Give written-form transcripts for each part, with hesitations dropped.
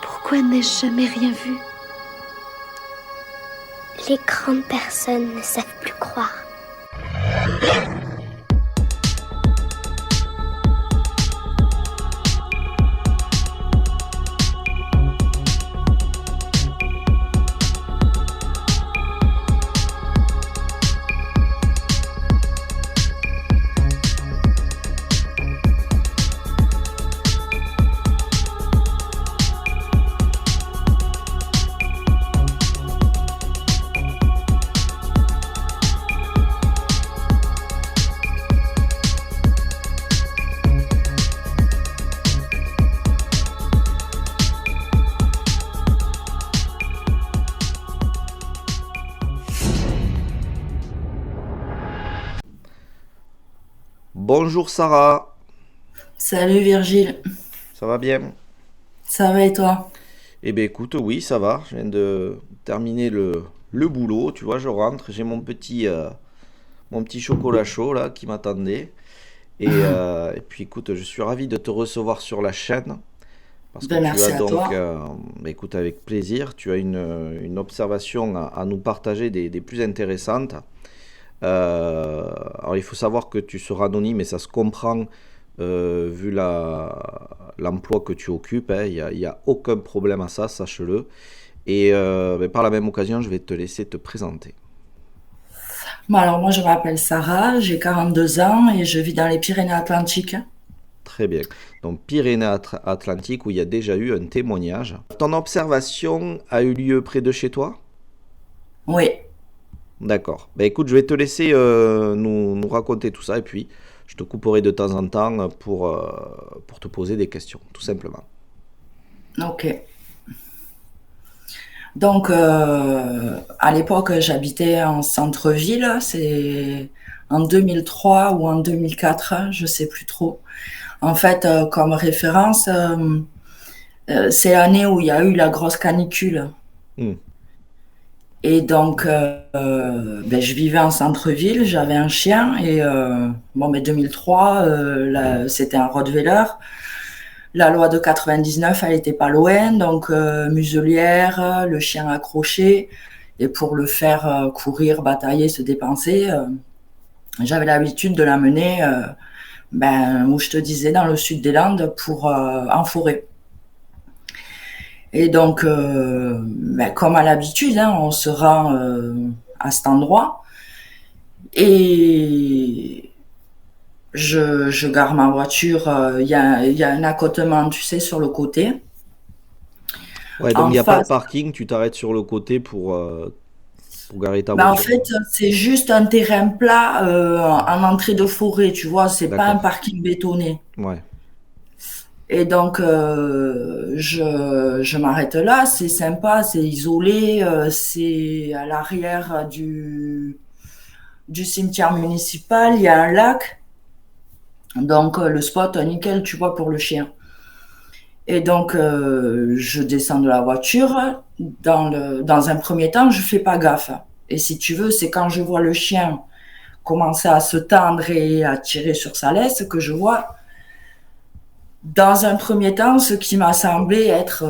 Pourquoi n'ai-je jamais rien vu? Les grandes personnes ne savent plus croire. Bonjour Sarah, Salut Virgile, ça va bien? ça va et toi? Eh bien écoute, oui, ça va. Je viens de terminer le boulot, tu vois, je rentre, j'ai mon petit chocolat chaud là qui m'attendait. Et puis écoute, je suis ravi de te recevoir sur la chaîne parce que Ben tu as merci à donc, toi. écoute, avec plaisir, tu as une observation à nous partager des plus intéressantes. Alors il faut savoir que tu seras anonyme et ça se comprend vu l'emploi que tu occupes, hein. Il y a aucun problème à ça, sache-le. Et par la même occasion, je vais te laisser te présenter. Bon, alors moi je m'appelle Sarah, j'ai 42 ans et je vis dans les Pyrénées-Atlantiques. Très bien. Donc Pyrénées-Atlantiques où il y a déjà eu un témoignage. Ton observation a eu lieu près de chez toi? Oui, D'accord. Ben écoute, je vais te laisser nous raconter tout ça et puis je te couperai de temps en temps pour te poser des questions, tout simplement. ok. Donc à l'époque j'habitais en centre-ville, c'est en 2003 ou en 2004, je sais plus trop. En fait, comme référence, c'est l'année où il y a eu la grosse canicule. Hmm. Et donc, ben, je vivais en centre-ville, j'avais un chien et bon, mais 2003, c'était un Rottweiler. La loi de 99, elle était pas loin, donc muselière, le chien accroché. Et pour le faire courir, batailler, se dépenser, j'avais l'habitude de l'amener, ben, où je te disais, dans le sud des Landes, pour en forêt. Et donc, ben, comme à l'habitude, hein, on se rend à cet endroit. Et je gare ma voiture, il y a un accotement, tu sais, sur le côté. Ouais, donc il En n'y a pas de face, parking, tu t'arrêtes sur le côté pour garer ta bah en voiture, fait, quoi. c'est juste un terrain plat en entrée de forêt, tu vois, c'est pas un D'accord. parking bétonné. Ouais. Et donc, je m'arrête là, c'est sympa, c'est isolé, c'est à l'arrière du cimetière municipal, il y a un lac, donc le spot, nickel, tu vois, pour le chien. Et donc, je descends de la voiture. Dans un premier temps, je fais pas gaffe. Et si tu veux, c'est quand je vois le chien commencer à se tendre et à tirer sur sa laisse que je vois, dans un premier temps, ce qui m'a semblé être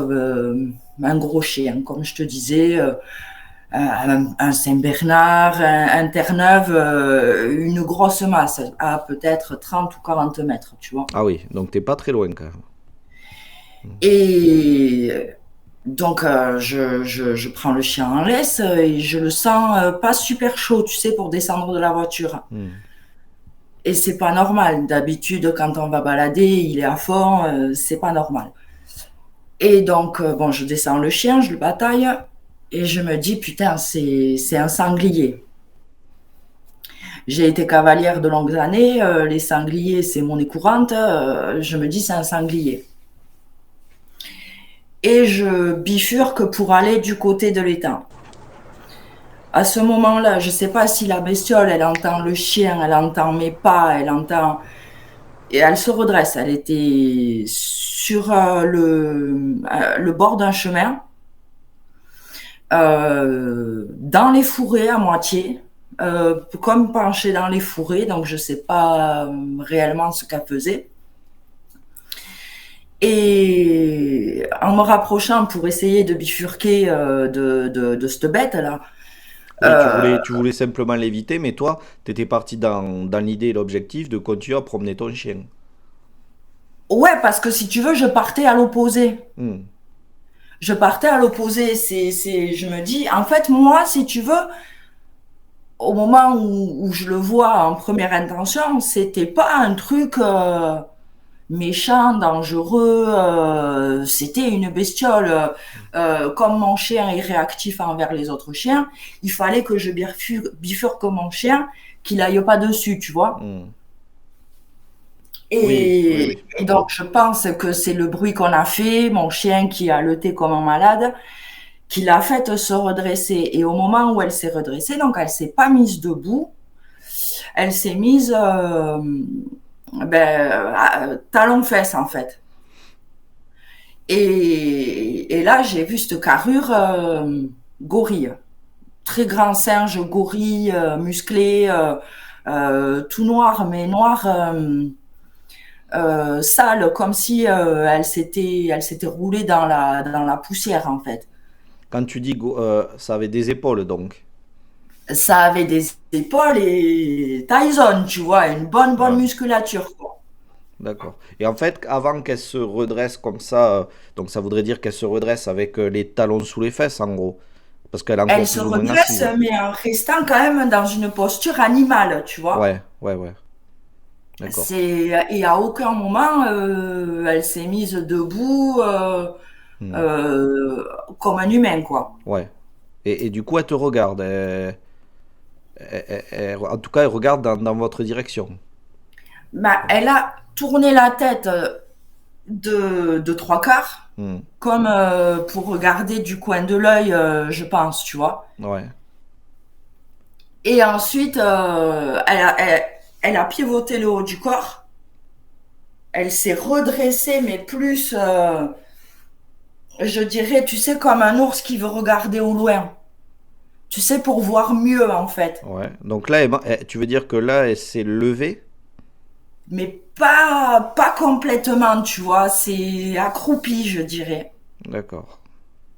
un gros chien, comme je te disais, un Saint-Bernard, un Terre-Neuve, une grosse masse, à peut-être 30 ou 40 mètres, tu vois. Ah oui, donc t'es pas très loin quand même. Et donc, je prends le chien en laisse et je le sens pas super chaud, tu sais, pour descendre de la voiture. Hmm. Et c'est pas normal. D'habitude, quand on va balader, il est à fond, c'est pas normal. Et donc, bon, je descends le chien, je le bataille et je me dis, putain, c'est un sanglier. J'ai été cavalière de longues années, les sangliers, c'est monnaie courante, je me dis, c'est un sanglier. Et je bifurque pour aller du côté de l'étang. À ce moment-là, je sais pas si la bestiole, elle entend le chien, elle entend mes pas, elle entend... Et elle se redresse. Elle était sur le bord d'un chemin, dans les fourrés à moitié, comme penchée dans les fourrés, donc je sais pas réellement ce qu'elle faisait. Et en me rapprochant pour essayer de bifurquer de cette bête-là. Oui, Euh, tu voulais simplement l'éviter, mais toi, tu étais parti dans l'idée et l'objectif de continuer à promener ton chien. ouais, parce que si tu veux, je partais à l'opposé. Hmm. Je partais à l'opposé. Je me dis, en fait, moi, si tu veux, au moment où je le vois en première intention, c'était pas un truc méchant, dangereux. C'était une bestiole. Comme mon chien est réactif envers les autres chiens, il fallait que je bifurque mon chien, qu'il aille pas dessus, tu vois. Hmm. Oui, oui, Et, oui. et donc, je pense que c'est le bruit qu'on a fait, mon chien qui a haleté comme un malade, qui l'a fait se redresser. Et au moment où elle s'est redressée, donc elle s'est pas mise debout, elle s'est mise talon-fesse en fait. Et là, j'ai vu cette carrure gorille. Très grand singe gorille, musclé, tout noir, mais noir sale, comme si elle s'était roulée dans la poussière en fait. Quand tu dis ça avait des épaules, donc. Ça avait des épaules et Tyson, tu vois, une bonne Ouais, musculature, quoi. d'accord. Et en fait, avant qu'elle se redresse comme ça, donc ça voudrait dire qu'elle se redresse avec les talons sous les fesses, en gros. Parce qu'elle est Elle encore se plus ou moins redresse, assise. mais en restant quand même dans une posture animale, tu vois. Ouais, ouais, ouais. D'accord. Et à aucun moment, elle s'est mise debout Hmm. euh, comme un humain, quoi. Ouais. Et du coup, elle te regarde. En tout cas, elle regarde dans votre direction. Bah, elle a tourné la tête de trois quarts, Hmm. comme pour regarder du coin de l'œil, je pense, tu vois. Ouais. Et ensuite, elle a pivoté le haut du corps. Elle s'est redressée, mais plus, je dirais, tu sais, comme un ours qui veut regarder au loin. Tu sais, pour voir mieux, en fait. Ouais. Donc là, tu veux dire que là, elle s'est levée? Mais pas complètement, tu vois. C'est accroupi, je dirais. D'accord.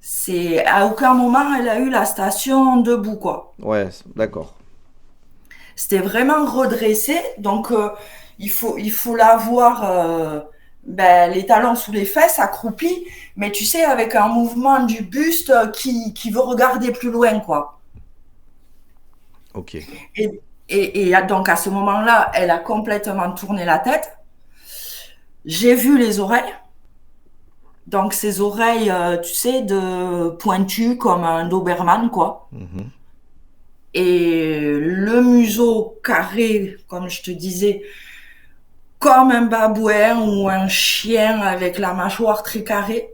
C'est, à aucun moment, elle a eu la station debout, quoi. Ouais, d'accord. C'était vraiment redressé. Donc, il faut l'avoir les talons sous les fesses, accroupi, mais tu sais, avec un mouvement du buste qui veut regarder plus loin, quoi. Ok. Donc, à ce moment-là, elle a complètement tourné la tête. J'ai vu les oreilles. Donc, ces oreilles, tu sais, de pointues comme un Doberman, quoi. Mhm. Et le museau carré, comme je te disais, comme un babouin ou un chien avec la mâchoire très carrée.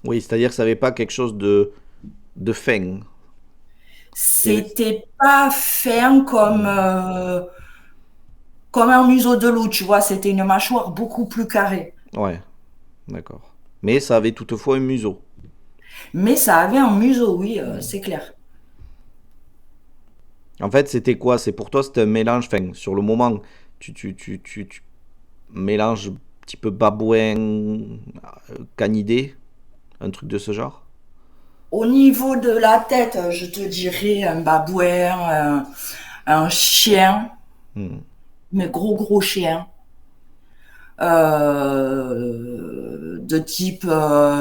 Oui, c'est-à-dire que ça n'avait pas quelque chose de fin. C'était... C'était pas fin Hmm. comme un museau de loup, tu vois. C'était une mâchoire beaucoup plus carrée. Ouais, d'accord. Mais ça avait toutefois un museau. Mais ça avait un museau, oui, Hmm. c'est clair. En fait, c'était quoi? C'est pour toi, c'était un mélange. Enfin, sur le moment, tu mélanges un petit peu babouin, canidé, un truc de ce genre? Au niveau de la tête, je te dirais un babouin, un chien, Hmm. mais gros chien. De type,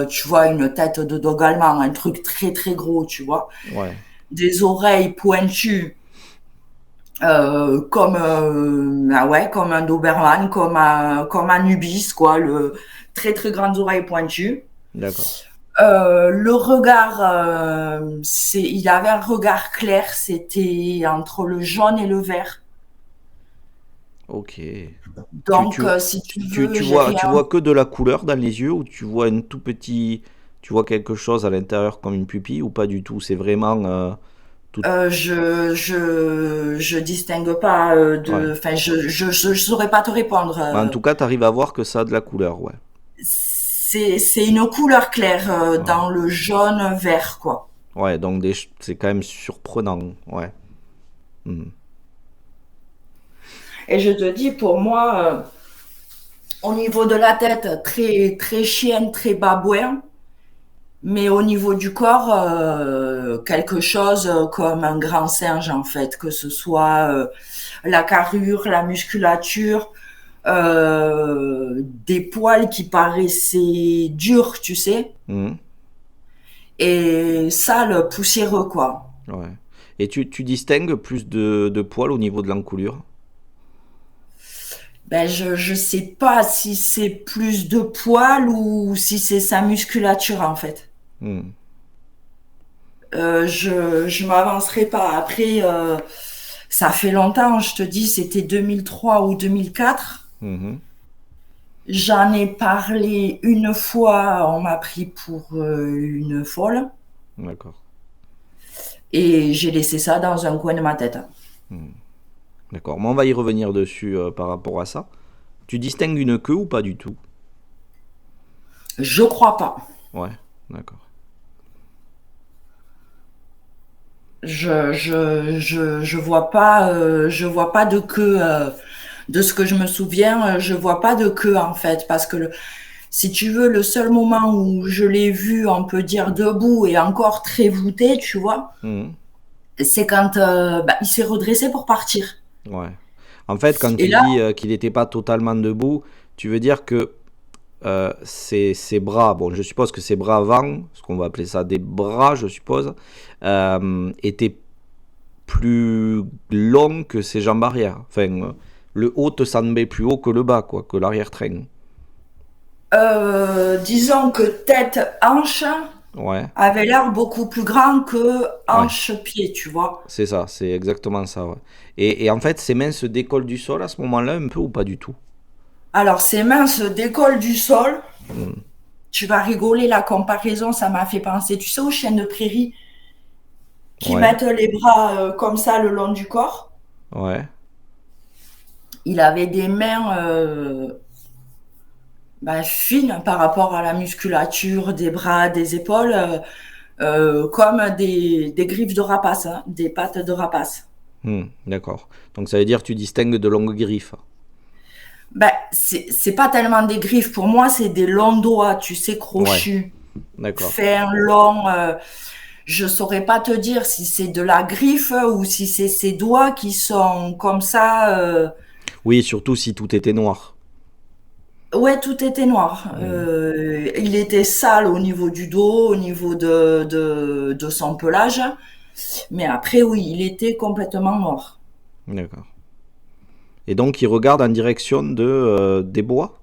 tu vois, une tête de dog allemand, un truc très gros, tu vois. Ouais, Des oreilles pointues, comme un Doberman, comme un Ubis, quoi, le très grandes oreilles pointues. d'accord. Le regard, il avait un regard clair, c'était entre le jaune et le vert. Ok. Tu, Donc, tu, si tu veux, j'ai tu rien. vois que de la couleur dans les yeux ou tu vois un tout petit, tu vois quelque chose à l'intérieur comme une pupille ou pas du tout? C'est vraiment tout. Je distingue pas Ouais. enfin, je saurais pas te répondre. Mais en tout cas, tu arrives à voir que ça a de la couleur, ouais. C'est une couleur claire Ouais. dans le jaune vert, quoi. Ouais, donc c'est quand même surprenant, ouais. Hmm. Et je te dis, pour moi, au niveau de la tête, très chienne, très babouin. Mais au niveau du corps, quelque chose comme un grand singe en fait, que ce soit la carrure, la musculature, des poils qui paraissaient durs, tu sais, Mhm. et sales, poussiéreux quoi. Ouais. Et tu distingues plus de poils au niveau de l'encolure? Ben je sais pas si c'est plus de poils ou si c'est sa musculature en fait. Mhm. Je m'avancerai pas. Après, ça fait longtemps, je te dis, c'était 2003 ou 2004. Mhm. J'en ai parlé une fois, on m'a pris pour une folle D'accord. et j'ai laissé ça dans un coin de ma tête. Mhm. D'accord. Mais on va y revenir dessus par rapport à ça. Tu distingues une queue ou pas du tout? Je crois pas. Ouais, d'accord. Je vois pas de queue. De ce que je me souviens, je vois pas de queue en fait, parce que si tu veux, le seul moment où je l'ai vu, on peut dire debout et encore très voûté, tu vois, Mhm. c'est quand il s'est redressé pour partir. Ouais. En fait, quand Et tu là, dis qu'il n'était pas totalement debout, tu veux dire que ses bras, bon, je suppose que ses bras avant, ce qu'on va appeler ça des bras, je suppose, étaient plus longs que ses jambes arrière. Enfin, le haut te semblait plus haut que le bas, quoi, que l'arrière-train. disons que tête-hanche Ouais, avait l'air beaucoup plus grand que ouais, hanche-pied, tu vois. c'est ça, c'est exactement ça. Ouais. Et en fait, ses mains se décollent du sol à ce moment-là, un peu ou pas du tout? Alors, ses mains se décollent du sol. Hmm. Tu vas rigoler, la comparaison, ça m'a fait penser, tu sais, aux chiens de prairie qui Ouais, mettent les bras comme ça le long du corps. ouais. Il avait des mains fines par rapport à la musculature des bras, des épaules, comme des griffes de rapace, hein, des pattes de rapace. D'accord. Donc ça veut dire que tu distingues de longues griffes. C'est pas tellement des griffes, pour moi, c'est des longs doigts, tu sais, Ouais, crochus, d'accord. fins, longs. Je saurais pas te dire si c'est de la griffe ou si c'est ces doigts qui sont comme ça. Oui, surtout si tout était noir. Ouais, tout était noir. Hmm, Il était sale au niveau du dos, au niveau de son pelage. Mais après, oui, il était complètement noir. d'accord. Et donc il regarde en direction des bois?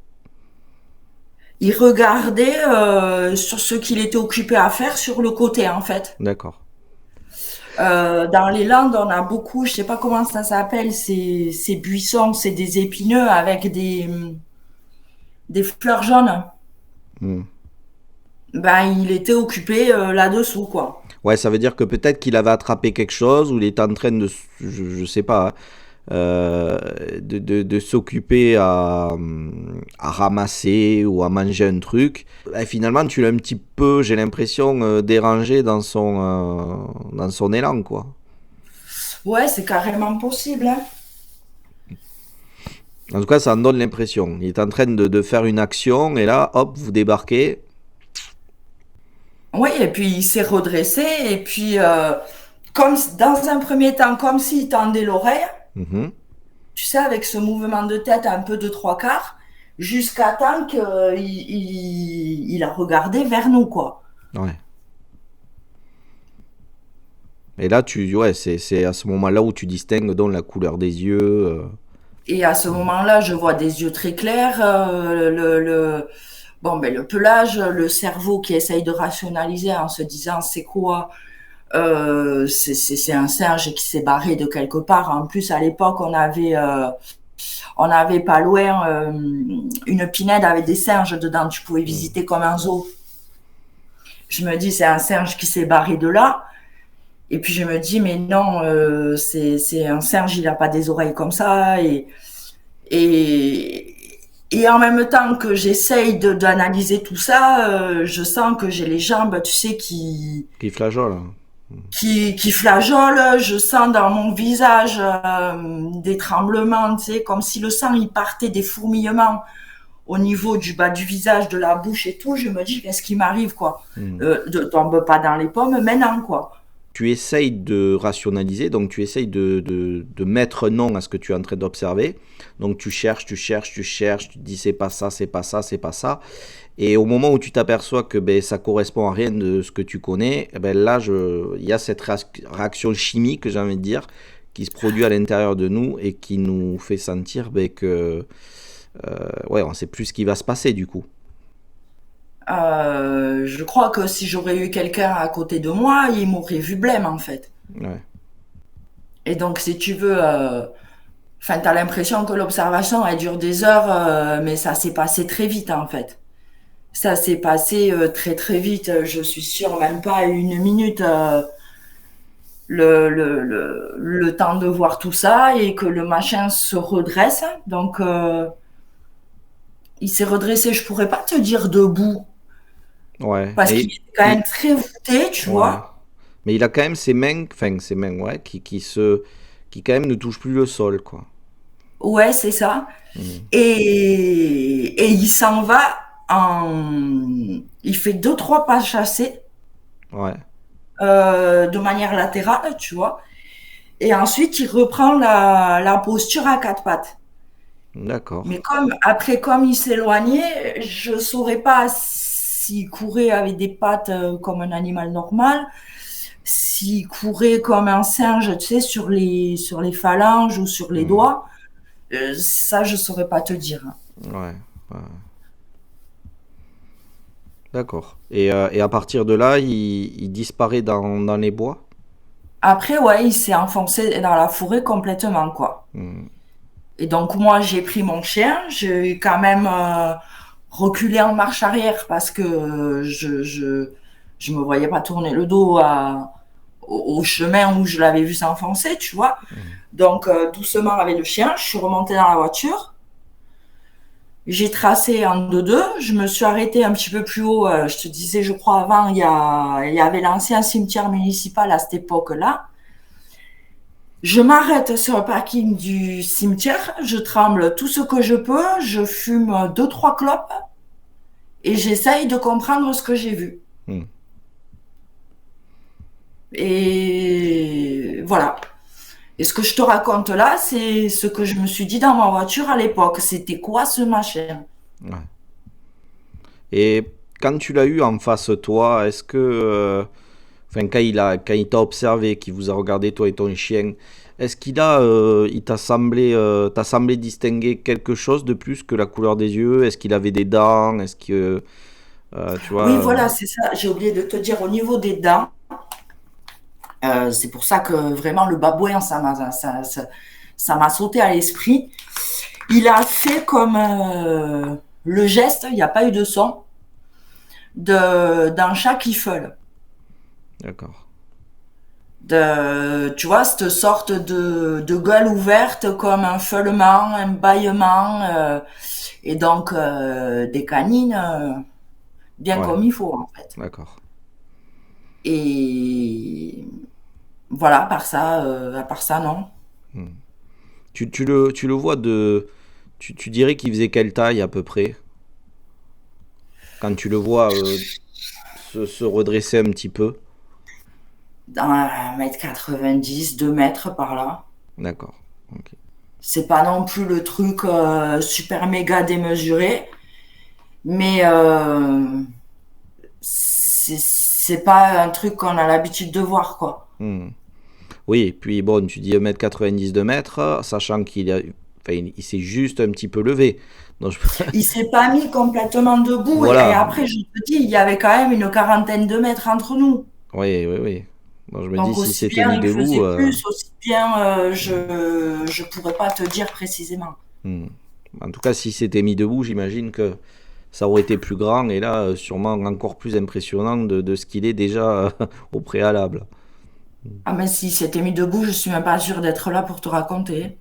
Il regardait sur ce qu'il était occupé à faire sur le côté, en fait. D'accord. Dans les Landes, on a beaucoup, je sais pas comment ça s'appelle, ces buissons, c'est des épineux avec des fleurs jaunes. Hmm. Il était occupé là-dessous, quoi. Ouais, ça veut dire que peut-être qu'il avait attrapé quelque chose ou il était en train de, je sais pas, hein, de s'occuper à ramasser ou à manger un truc. Et finalement, tu l'as un petit peu, j'ai l'impression, dérangé dans son élan, quoi. Ouais, c'est carrément possible, hein. En tout cas, ça en donne l'impression. Il est en train de faire une action et là, hop, vous débarquez. Oui, et puis il s'est redressé, et puis comme dans un premier temps, comme s'il tendait l'oreille, Mhm. tu sais, avec ce mouvement de tête un peu de trois quarts, jusqu'à temps qu'il a regardé vers nous, quoi. Ouais. Et là, ouais, c'est à ce moment-là où tu distingues donc la couleur des yeux. Et à ce moment-là, je vois des yeux très clairs, le pelage, le cerveau qui essaye de rationaliser en se disant c'est quoi? C'est un singe qui s'est barré de quelque part. En plus, à l'époque, on avait pas loin une pinède avec des singes dedans. Tu pouvais Hmm. visiter comme un zoo. Je me dis, c'est un singe qui s'est barré de là. Et puis je me dis, mais non, c'est un singe, il a pas des oreilles comme ça. Et, et en même temps que j'essaye d'analyser tout ça, je sens que j'ai les jambes, tu sais, Qui flageole. qui flageolent. Je sens dans mon visage des tremblements, tu sais, comme si le sang il partait des fourmillements au niveau du bas du visage, de la bouche et tout, je me dis, qu'est-ce qui m'arrive, quoi? Hmm. Tombe pas dans les pommes maintenant, quoi. Tu essayes de rationaliser, donc tu essayes de mettre nom à ce que tu es en train d'observer. Donc tu cherches, tu te dis c'est pas ça, c'est pas ça, c'est pas ça. Et au moment où tu t'aperçois que ben, ça correspond à rien de ce que tu connais, eh ben, là, il y a cette réaction chimique, j'ai envie de dire, qui se produit à l'intérieur de nous et qui nous fait sentir ben, que ouais, on ne sait plus ce qui va se passer du coup. Je crois que si j'aurais eu quelqu'un à côté de moi, il m'aurait vu blême, en fait. Ouais. Et donc, si tu veux, enfin, t'as l'impression que l'observation, elle dure des heures, mais ça s'est passé très vite, en fait. Ça s'est passé très très vite. Je suis sûre, même pas une minute, le temps de voir tout ça et que le machin se redresse. Donc, il s'est redressé. Je pourrais pas te dire debout Ouais. parce qu'il Et, était quand même et- très voûté, tu ouais. vois. Mais il a quand même ses mains, ouais, qui quand même ne touchent plus le sol, quoi. Ouais, c'est ça. Mhm. Et il s'en va il fait deux, trois pas chassés, Ouais. de manière latérale, tu vois. Et ensuite, il reprend la posture à quatre pattes. D'accord. Mais comme il s'éloignait, je saurais pas s'il courait avec des pattes comme un animal normal, s'il courait comme un singe, tu sais, sur les phalanges ou sur les Mhm. doigts. Ça, je saurais pas te dire. Ouais. Ouais. D'accord. Et à partir de là, il disparaît dans les bois? Après, ouais, il s'est enfoncé dans la forêt complètement, quoi. Mhm. Et donc, moi, j'ai pris mon chien, j'ai quand même reculé en marche arrière parce que je me voyais pas tourner le dos au chemin où je l'avais vu s'enfoncer, tu vois. Mhm. Donc, doucement avec le chien, je suis remontée dans la voiture. J'ai tracé en deux-deux. Je me suis arrêtée un petit peu plus haut. Je te disais, je crois, avant, il y avait l'ancien cimetière municipal à cette époque-là. Je m'arrête sur le parking du cimetière. Je tremble tout ce que je peux. Je fume deux, trois clopes et j'essaye de comprendre ce que j'ai vu. Mhm. Et voilà. Et ce que je te raconte là, c'est ce que je me suis dit dans ma voiture à l'époque. C'était quoi ce machin? Ouais. Et quand tu l'as eu en face de toi, est-ce que, enfin, quand il t'a observé, qu'il vous a regardé toi et ton chien, est-ce il t'a semblé distinguer quelque chose de plus que la couleur des yeux? Est-ce qu'il avait des dents? Est-ce que, tu vois, Oui, voilà, c'est ça. J'ai oublié de te dire au niveau des dents. C'est pour ça que vraiment le babouin, ça m'a sauté à l'esprit. Il a fait comme le geste, il n'y a pas eu de son, d'un chat qui feule. d'accord. Tu vois, cette sorte de gueule ouverte comme un feulement, un bâillement, et donc des canines bien Ouais, comme il faut en fait. d'accord. Et voilà, à part ça, non. Hmm. Tu le vois tu dirais qu'il faisait quelle taille à peu près quand tu le vois se redresser un petit peu? Dans 1,90 m, 2 mètres par là. D'accord. Ok. C'est pas non plus le truc super méga démesuré, mais c'est pas un truc qu'on a l'habitude de voir, quoi. Hmm. Oui, et puis bon, tu dis 1,90 m, 2 mètres, sachant enfin, il s'est juste un petit peu levé. Donc, Il s'est pas mis complètement debout et voilà. après, je te dis, il y avait quand même une quarantaine de mètres entre nous. Oui, oui, oui. Donc, je me dis, Donc si aussi c'était bien mis il debout, faisait plus, aussi bien je pourrais pas te dire précisément. hmm. En tout cas, si c'était mis debout, j'imagine que ça aurait été plus grand et là, sûrement encore plus impressionnant de ce qu'il est déjà au préalable. Ah mais si c'était mis debout, je suis même pas sûre d'être là pour te raconter.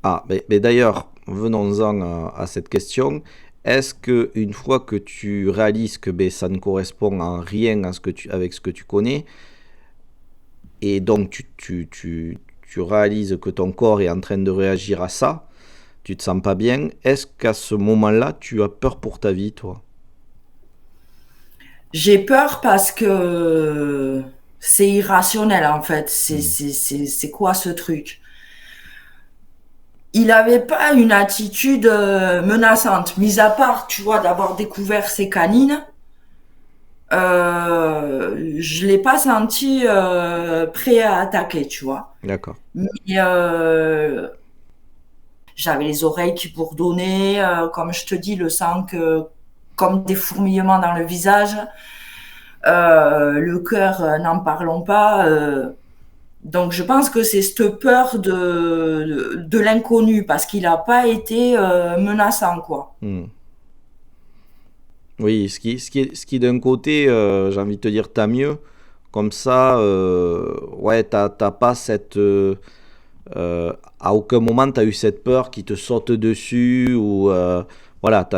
Ah, mais d'ailleurs, venons-en à cette question. Est-ce que une fois que tu réalises que ben, ça ne correspond en rien à avec ce que tu connais, et donc tu réalises que ton corps est en train de réagir à ça, tu te sens pas bien. Est-ce qu'à ce moment-là, tu as peur pour ta vie, toi? J'ai peur parce que c'est irrationnel en fait. Hmm. C'est quoi ce truc? Il avait pas une attitude menaçante, mis à part, tu vois, d'avoir découvert ses canines. Je l'ai pas senti prêt à attaquer, tu vois. D'accord. Mais j'avais les oreilles qui bourdonnaient, comme je te dis, le sang comme des fourmillements dans le visage, le cœur, n'en parlons pas. Donc je pense que c'est cette peur de l'inconnu, parce qu'il n'a pas été menaçant, quoi. Hmm. Oui, ce qui d'un côté, j'ai envie de te dire, t'as mieux. Comme ça, ouais, t'as pas cette. À aucun moment, t'as eu cette peur qui te saute dessus ou. Voilà,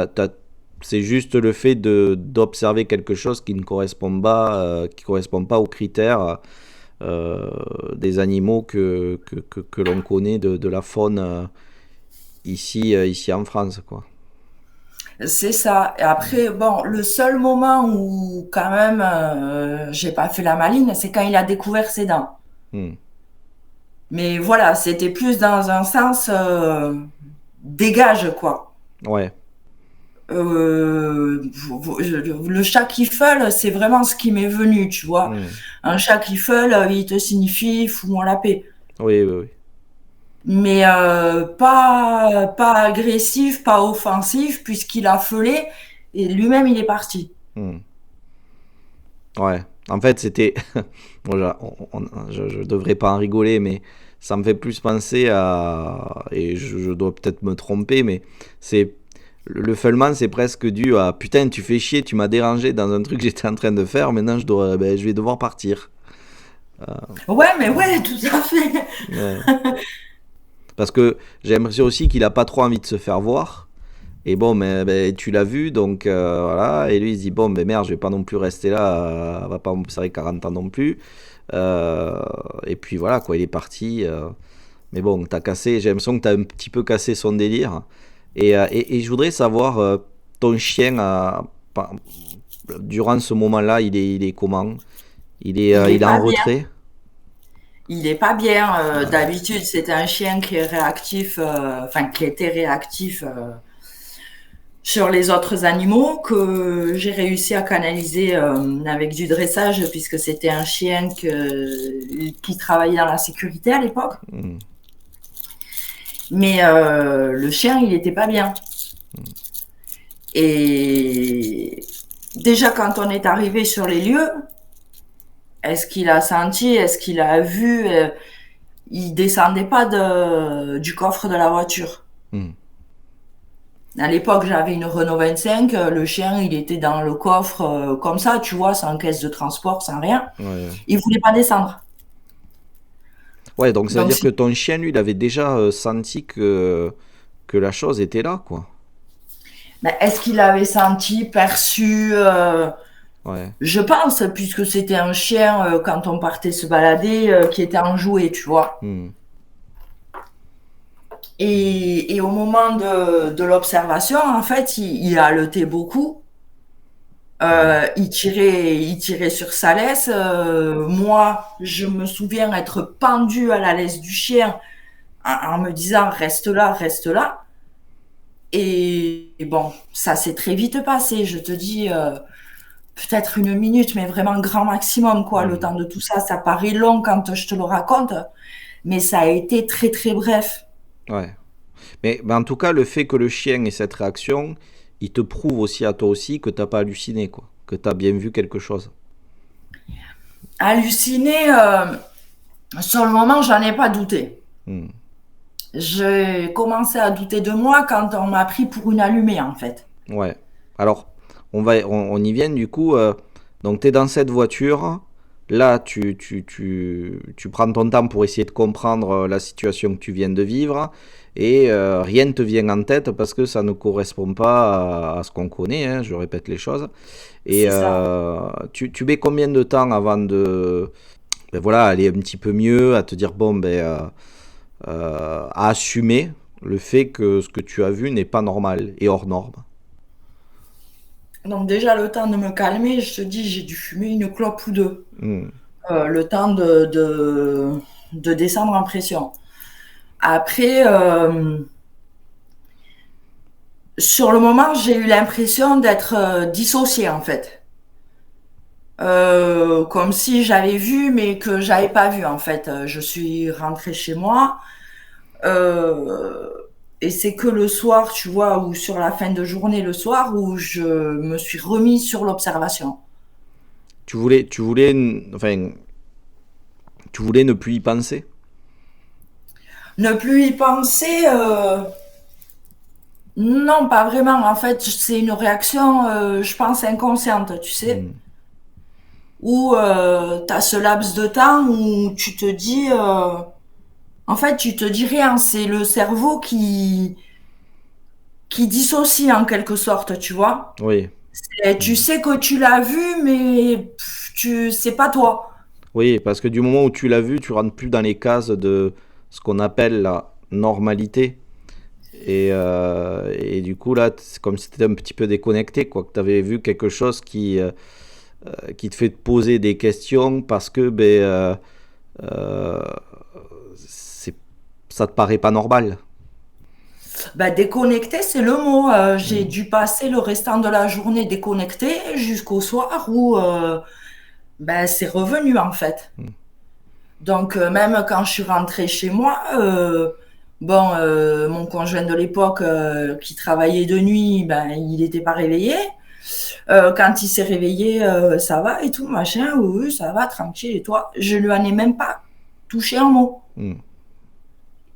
c'est juste le fait d'observer quelque chose qui correspond pas aux critères des animaux que l'on connaît de la faune ici en France, quoi. C'est ça. Et après, bon, le seul moment où quand même j'ai pas fait la maline, c'est quand il a découvert ses dents. Hmm. Mais voilà, c'était plus dans un sens dégage, quoi. Ouais. Le chat qui feule, c'est vraiment ce qui m'est venu, tu vois. Hmm. Un chat qui feule, il te signifie fous-moi la paix. Oui, oui, oui. Mais pas agressif, pas offensif, puisqu'il a feulé et lui-même il est parti. Hmm. Ouais. En fait, c'était. Bon, je devrais pas en rigoler, mais ça me fait plus penser à. Et je dois peut-être me tromper, mais c'est. Le feulement, c'est presque dû à putain, tu fais chier, tu m'as dérangé dans un truc que j'étais en train de faire, maintenant je vais devoir partir. Euh, Ouais, mais ouais, tout à fait. ouais. Parce que j'ai l'impression aussi qu'il a pas trop envie de se faire voir. Et bon, mais ben, tu l'as vu, donc voilà. Et lui, il se dit, bon, mais merde, je vais pas non plus rester là, va pas m'observer 40 ans non plus. Et puis voilà, quoi, il est parti. Mais bon, j'ai l'impression que t'as un petit peu cassé son délire. Et je voudrais savoir, ton chien, durant ce moment-là, il est comment? Il est Il est en pas bien. retrait? Il est pas bien. D'habitude, c'était un chien qui est réactif, enfin qui était réactif sur les autres animaux, que j'ai réussi à canaliser avec du dressage, puisque c'était un chien qui travaillait dans la sécurité à l'époque. Hmm. Mais le chien, il était pas bien. Et déjà, quand on est arrivé sur les lieux, est-ce qu'il a senti, est-ce qu'il a vu, il descendait pas du coffre de la voiture. Hmm. À l'époque, j'avais une Renault 25, le chien, il était dans le coffre comme ça, tu vois, sans caisse de transport, sans rien. Ouais, ouais. Il voulait pas descendre. Ouais, donc ça veut Donc, dire que ton chien, lui, il avait déjà senti que la chose était là, quoi. ben, est-ce qu'il avait senti, perçu Ouais. Je pense, puisque c'était un chien, quand on partait se balader, qui était enjoué, tu vois. Hmm. Et au moment de l'observation, en fait, il haletait beaucoup. Ouais. Il tirait sur sa laisse. Moi, je me souviens être pendue à la laisse du chien en me disant reste là, reste là. Et bon, ça s'est très vite passé. Je te dis peut-être une minute, mais vraiment grand maximum, quoi. Le Hmm. temps de tout ça, ça paraît long quand je te le raconte, mais ça a été très très bref. Ouais. Mais en tout cas, le fait que le chien ait cette réaction, il te prouve aussi à toi aussi que t'as pas halluciné, quoi. Que t'as bien vu quelque chose. Halluciné, sur le moment, j'en ai pas douté. Hmm. J'ai commencé à douter de moi quand on m'a pris pour une allumée, en fait. Ouais. Alors, on y vient du coup. Donc, tu es dans cette voiture. Là, tu prends ton temps pour essayer de comprendre la situation que tu viens de vivre. Et rien ne te vient en tête parce que ça ne correspond pas à ce qu'on connaît, hein, je répète les choses. Et C'est ça. tu mets combien de temps avant de ben voilà, aller un petit peu mieux, à te dire, bon, ben, à assumer le fait que ce que tu as vu n'est pas normal et hors norme. Donc déjà, le temps de me calmer, je te dis, j'ai dû fumer une clope ou deux. Hmm. Le temps de descendre en pression. Après, sur le moment, j'ai eu l'impression d'être dissociée en fait. Comme si j'avais vu, mais que j'avais pas vu en fait. Je suis rentrée chez moi. Euh, et c'est que le soir, tu vois, ou sur la fin de journée, le soir, où je me suis remise sur l'observation. Enfin, tu voulais ne plus y penser. Ne plus y penser, non, pas vraiment. En fait, c'est une réaction, je pense, inconsciente, tu sais, Hmm. où tu as ce laps de temps où tu te dis, en fait, tu te dis rien. C'est le cerveau qui dissocie en quelque sorte, tu vois. Oui. Et tu Hmm. sais que tu l'as vu, mais c'est pas toi. Oui, parce que du moment où tu l'as vu, tu rentres plus dans les cases de ce qu'on appelle la normalité. Et du coup, là, c'est comme si tu étais un petit peu déconnecté, quoi, que tu avais vu quelque chose qui te fait te poser des questions parce que euh, c'est, ça te paraît pas normal. Bah, déconnecté, c'est le mot. J'ai Mm. dû passer le restant de la journée déconnecté jusqu'au soir où ben, c'est revenu en fait. Mm. Donc même quand je suis rentrée chez moi, bon, mon conjoint de l'époque qui travaillait de nuit, ben il n'était pas réveillé. Quand il s'est réveillé, ça va et tout machin, oui, oui, ça va, tranquille. Et toi, je lui en ai même pas touché un mot. Mm.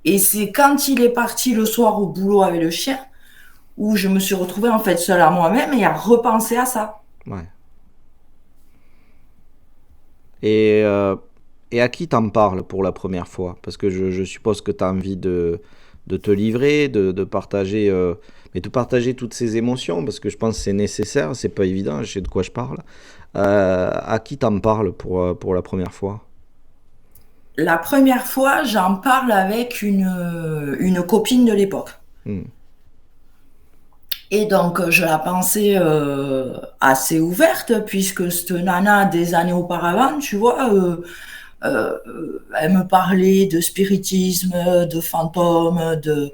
Et c'est quand il est parti le soir au boulot avec le chien où je me suis retrouvée en fait seule à moi-même et à repenser à ça. Ouais. Et, euh, et à qui t'en parles pour la première fois? Parce que je suppose que tu as envie de te livrer, de partager, mais de partager toutes ces émotions, parce que je pense que c'est nécessaire, c'est pas évident, je sais de quoi je parle. À qui t'en parles pour la première fois? La première fois, j'en parle avec une copine de l'époque. Hmm. Et donc, je la pensais assez ouverte, puisque cette nana, des années auparavant, tu vois, elle me parlait de spiritisme, de fantômes, de...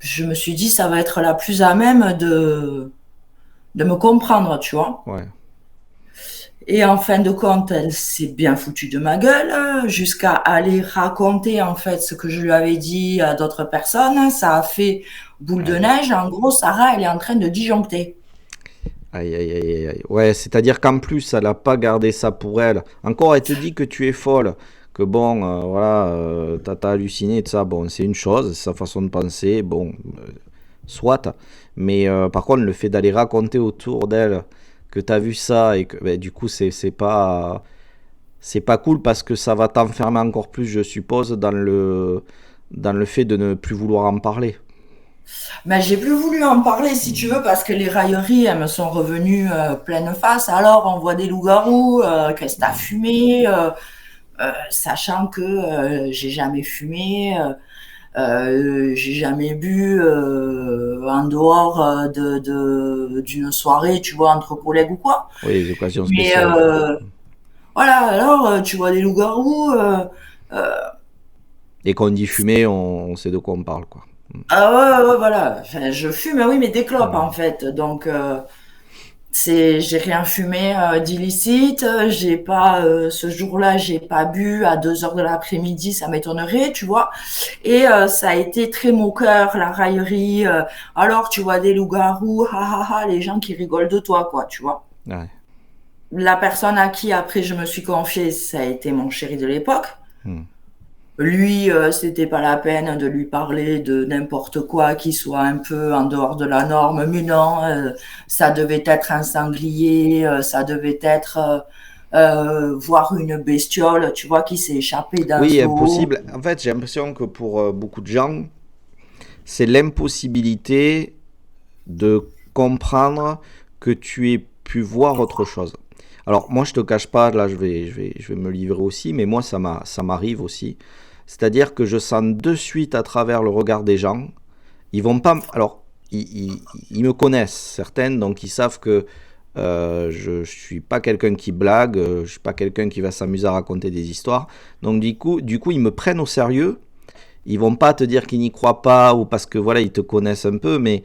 Je me suis dit, ça va être la plus à même de me comprendre, tu vois. Ouais. Et en fin de compte, elle s'est bien foutue de ma gueule, jusqu'à aller raconter en fait ce que je lui avais dit à d'autres personnes. Ça a fait boule de Aïe. neige. En gros, Sarah, elle est en train de disjoncter. Aïe, aïe, aïe, aïe, aïe. Ouais, c'est-à-dire qu'en plus, elle n'a pas gardé ça pour elle. Encore, elle te dit que tu es folle, que bon, voilà, t'as halluciné et tout ça. Bon, c'est une chose, c'est sa façon de penser, bon, soit. Mais par contre, le fait d'aller raconter autour d'elle que t'as vu ça et que ben, du coup, c'est pas cool parce que ça va t'enfermer encore plus, je suppose, dans le fait de ne plus vouloir en parler. Mais j'ai plus voulu en parler, si tu veux, parce que les railleries, elles me sont revenues pleine face. Alors, on voit des loups-garous, qu'est-ce que t'as fumé, sachant que j'ai jamais fumé. J'ai jamais bu en dehors d'une soirée, tu vois, entre collègues ou quoi. Oui, les occasions Mais spéciales, quoi. voilà, alors tu vois des loups-garous. Euh, Et quand on dit fumer, on sait de quoi on parle, quoi. ah ouais, ouais, ouais, voilà. Enfin, je fume, oui, mais des clopes en Mm. fait. Donc j'ai rien fumé d'illicite. J'ai pas ce jour-là, j'ai pas bu à 2 heures de l'après-midi, ça m'étonnerait, tu vois. Et ça a été très moqueur, la raillerie. Alors tu vois des loups-garous, ha ha ha, les gens qui rigolent de toi, quoi, tu vois. Ouais. La personne à qui après je me suis confiée, ça a été mon chéri de l'époque. Mm. Lui, c'était pas la peine de lui parler de n'importe quoi qui soit un peu en dehors de la norme. Mais non, ça devait être un sanglier, ça devait être voir une bestiole, tu vois, qui s'est échappée d'un Oui, zoo. impossible. En fait, j'ai l'impression que pour beaucoup de gens, c'est l'impossibilité de comprendre que tu aies pu voir autre chose. Alors, moi, je te cache pas, là, je vais me livrer aussi, mais moi, ça m'arrive aussi. C'est-à-dire que je sens de suite à travers le regard des gens. Ils vont pas. Alors, ils me connaissent, certaines, donc ils savent que je suis pas quelqu'un qui blague, je suis pas quelqu'un qui va s'amuser à raconter des histoires. Donc du coup, ils me prennent au sérieux. Ils vont pas te dire qu'ils n'y croient pas ou parce que voilà, ils te connaissent un peu, mais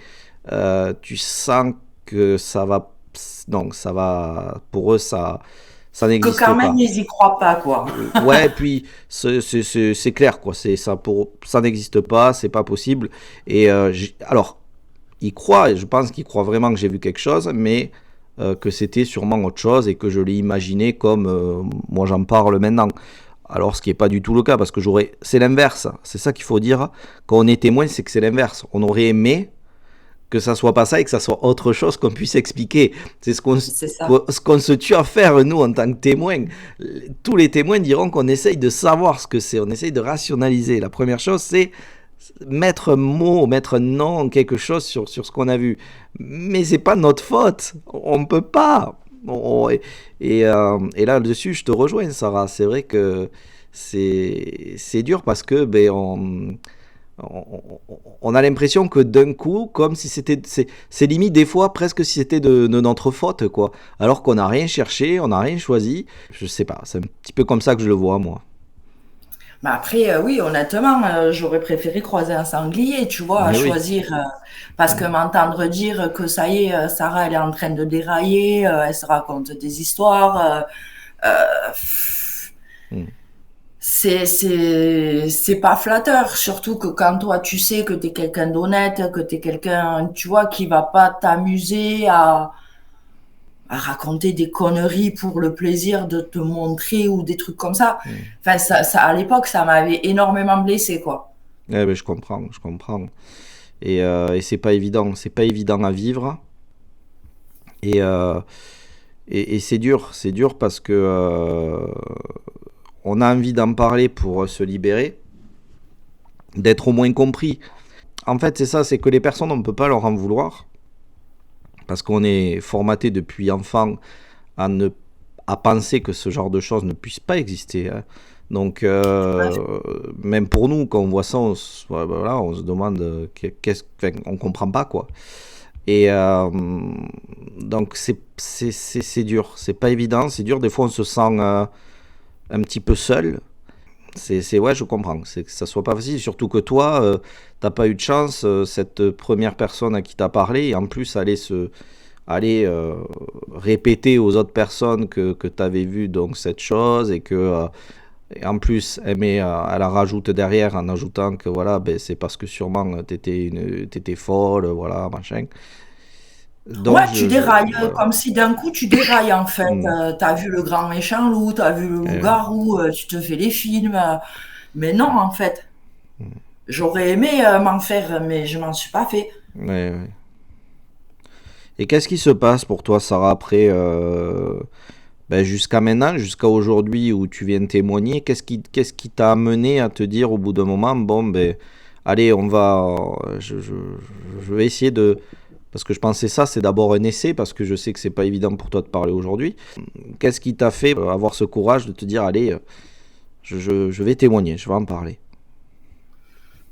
tu sens que ça va. Donc ça va. Pour eux, ça Que n'existe quand même, pas. ils y croient pas, quoi. Ouais, puis c'est clair, quoi. Ça n'existe pas, c'est pas possible. Et alors, ils croient, et je pense qu'ils croient vraiment que j'ai vu quelque chose, mais que c'était sûrement autre chose et que je l'ai imaginé comme moi j'en parle maintenant. Alors, ce qui n'est pas du tout le cas, parce que c'est l'inverse. C'est ça qu'il faut dire. Quand on est témoin, c'est que c'est l'inverse. On aurait aimé que ça soit pas ça et que ça soit autre chose qu'on puisse expliquer. C'est ce C'est ça. qu'on se tue à faire, nous, en tant que témoins. Tous les témoins diront qu'on essaye de savoir ce que c'est, on essaye de rationaliser. La première chose, c'est mettre un mot, mettre un nom, quelque chose sur ce qu'on a vu. Mais c'est pas notre faute. On peut pas. Et là-dessus, je te rejoins, Sarah. C'est vrai que c'est dur parce que on a l'impression que d'un coup, comme si c'est limite des fois presque si c'était de notre faute, quoi. Alors qu'on n'a rien cherché, on n'a rien choisi. Je sais pas, c'est un petit peu comme ça que je le vois, moi. Mais après, oui, honnêtement, j'aurais préféré croiser un sanglier, tu vois, à Mais oui. choisir. Parce que m'entendre dire que ça y est, Sarah, elle est en train de dérailler, elle se raconte des histoires. Pff, Mm. c'est pas flatteur, surtout que quand toi, tu sais que t'es quelqu'un d'honnête, que t'es quelqu'un, tu vois, qui va pas t'amuser à raconter des conneries pour le plaisir de te montrer ou des trucs comme ça. Mm. Enfin, à l'époque, ça m'avait énormément blessé, quoi. Eh ben, je comprends, je comprends. Et c'est pas évident à vivre. Et, euh, et c'est dur parce que on a envie d'en parler pour se libérer, d'être au moins compris. En fait, c'est ça, c'est que les personnes, on ne peut pas leur en vouloir parce qu'on est formaté depuis enfant à à penser que ce genre de choses ne puisse pas exister. Hein. Donc, même pour nous, quand on voit ça, voilà, on se demande enfin, on comprend pas quoi. Et donc c'est dur, c'est pas évident, c'est dur. Des fois, on se sent un petit peu seul. Ouais, je comprends. C'est que ça soit pas facile, surtout que toi, t'as pas eu de chance. Cette première personne à qui t'as parlé, et en plus aller répéter aux autres personnes que t'avais vu donc cette chose et que et en plus elle la rajoute derrière en ajoutant que voilà, ben c'est parce que sûrement t'étais folle, voilà machin. Donc Ouais, tu dérailles, voilà. comme si d'un coup tu dérailles en fait. Mm. T'as vu le grand méchant loup, t'as vu le Ouais. loup-garou, tu te fais les films. Mais non, en fait. Mm. J'aurais aimé m'en faire, mais je m'en suis pas fait. Ouais, ouais. Et qu'est-ce qui se passe pour toi, Sarah, après, jusqu'à maintenant, jusqu'à aujourd'hui où tu viens témoigner, qu'est-ce qui t'a amené à te dire au bout d'un moment, bon, ben, allez, je vais essayer de, parce que je pensais ça, c'est d'abord un essai, parce que je sais que c'est pas évident pour toi de parler aujourd'hui. Qu'est-ce qui t'a fait avoir ce courage de te dire, allez, je vais témoigner, je vais en parler.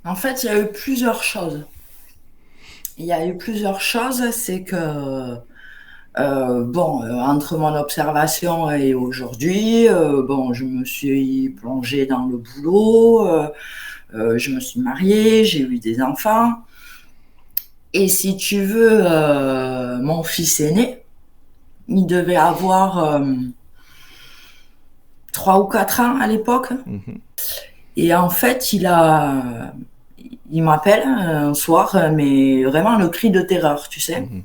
En fait, il y a eu plusieurs choses. Il y a eu plusieurs choses, c'est que bon, entre mon observation et aujourd'hui, bon, je me suis plongée dans le boulot, je me suis mariée, j'ai eu des enfants. Et si tu veux, mon fils aîné, il devait avoir 3 ou 4 ans à l'époque. Mhm, Et en fait, il m'appelle un soir, mais vraiment le cri de terreur, tu sais. mhm,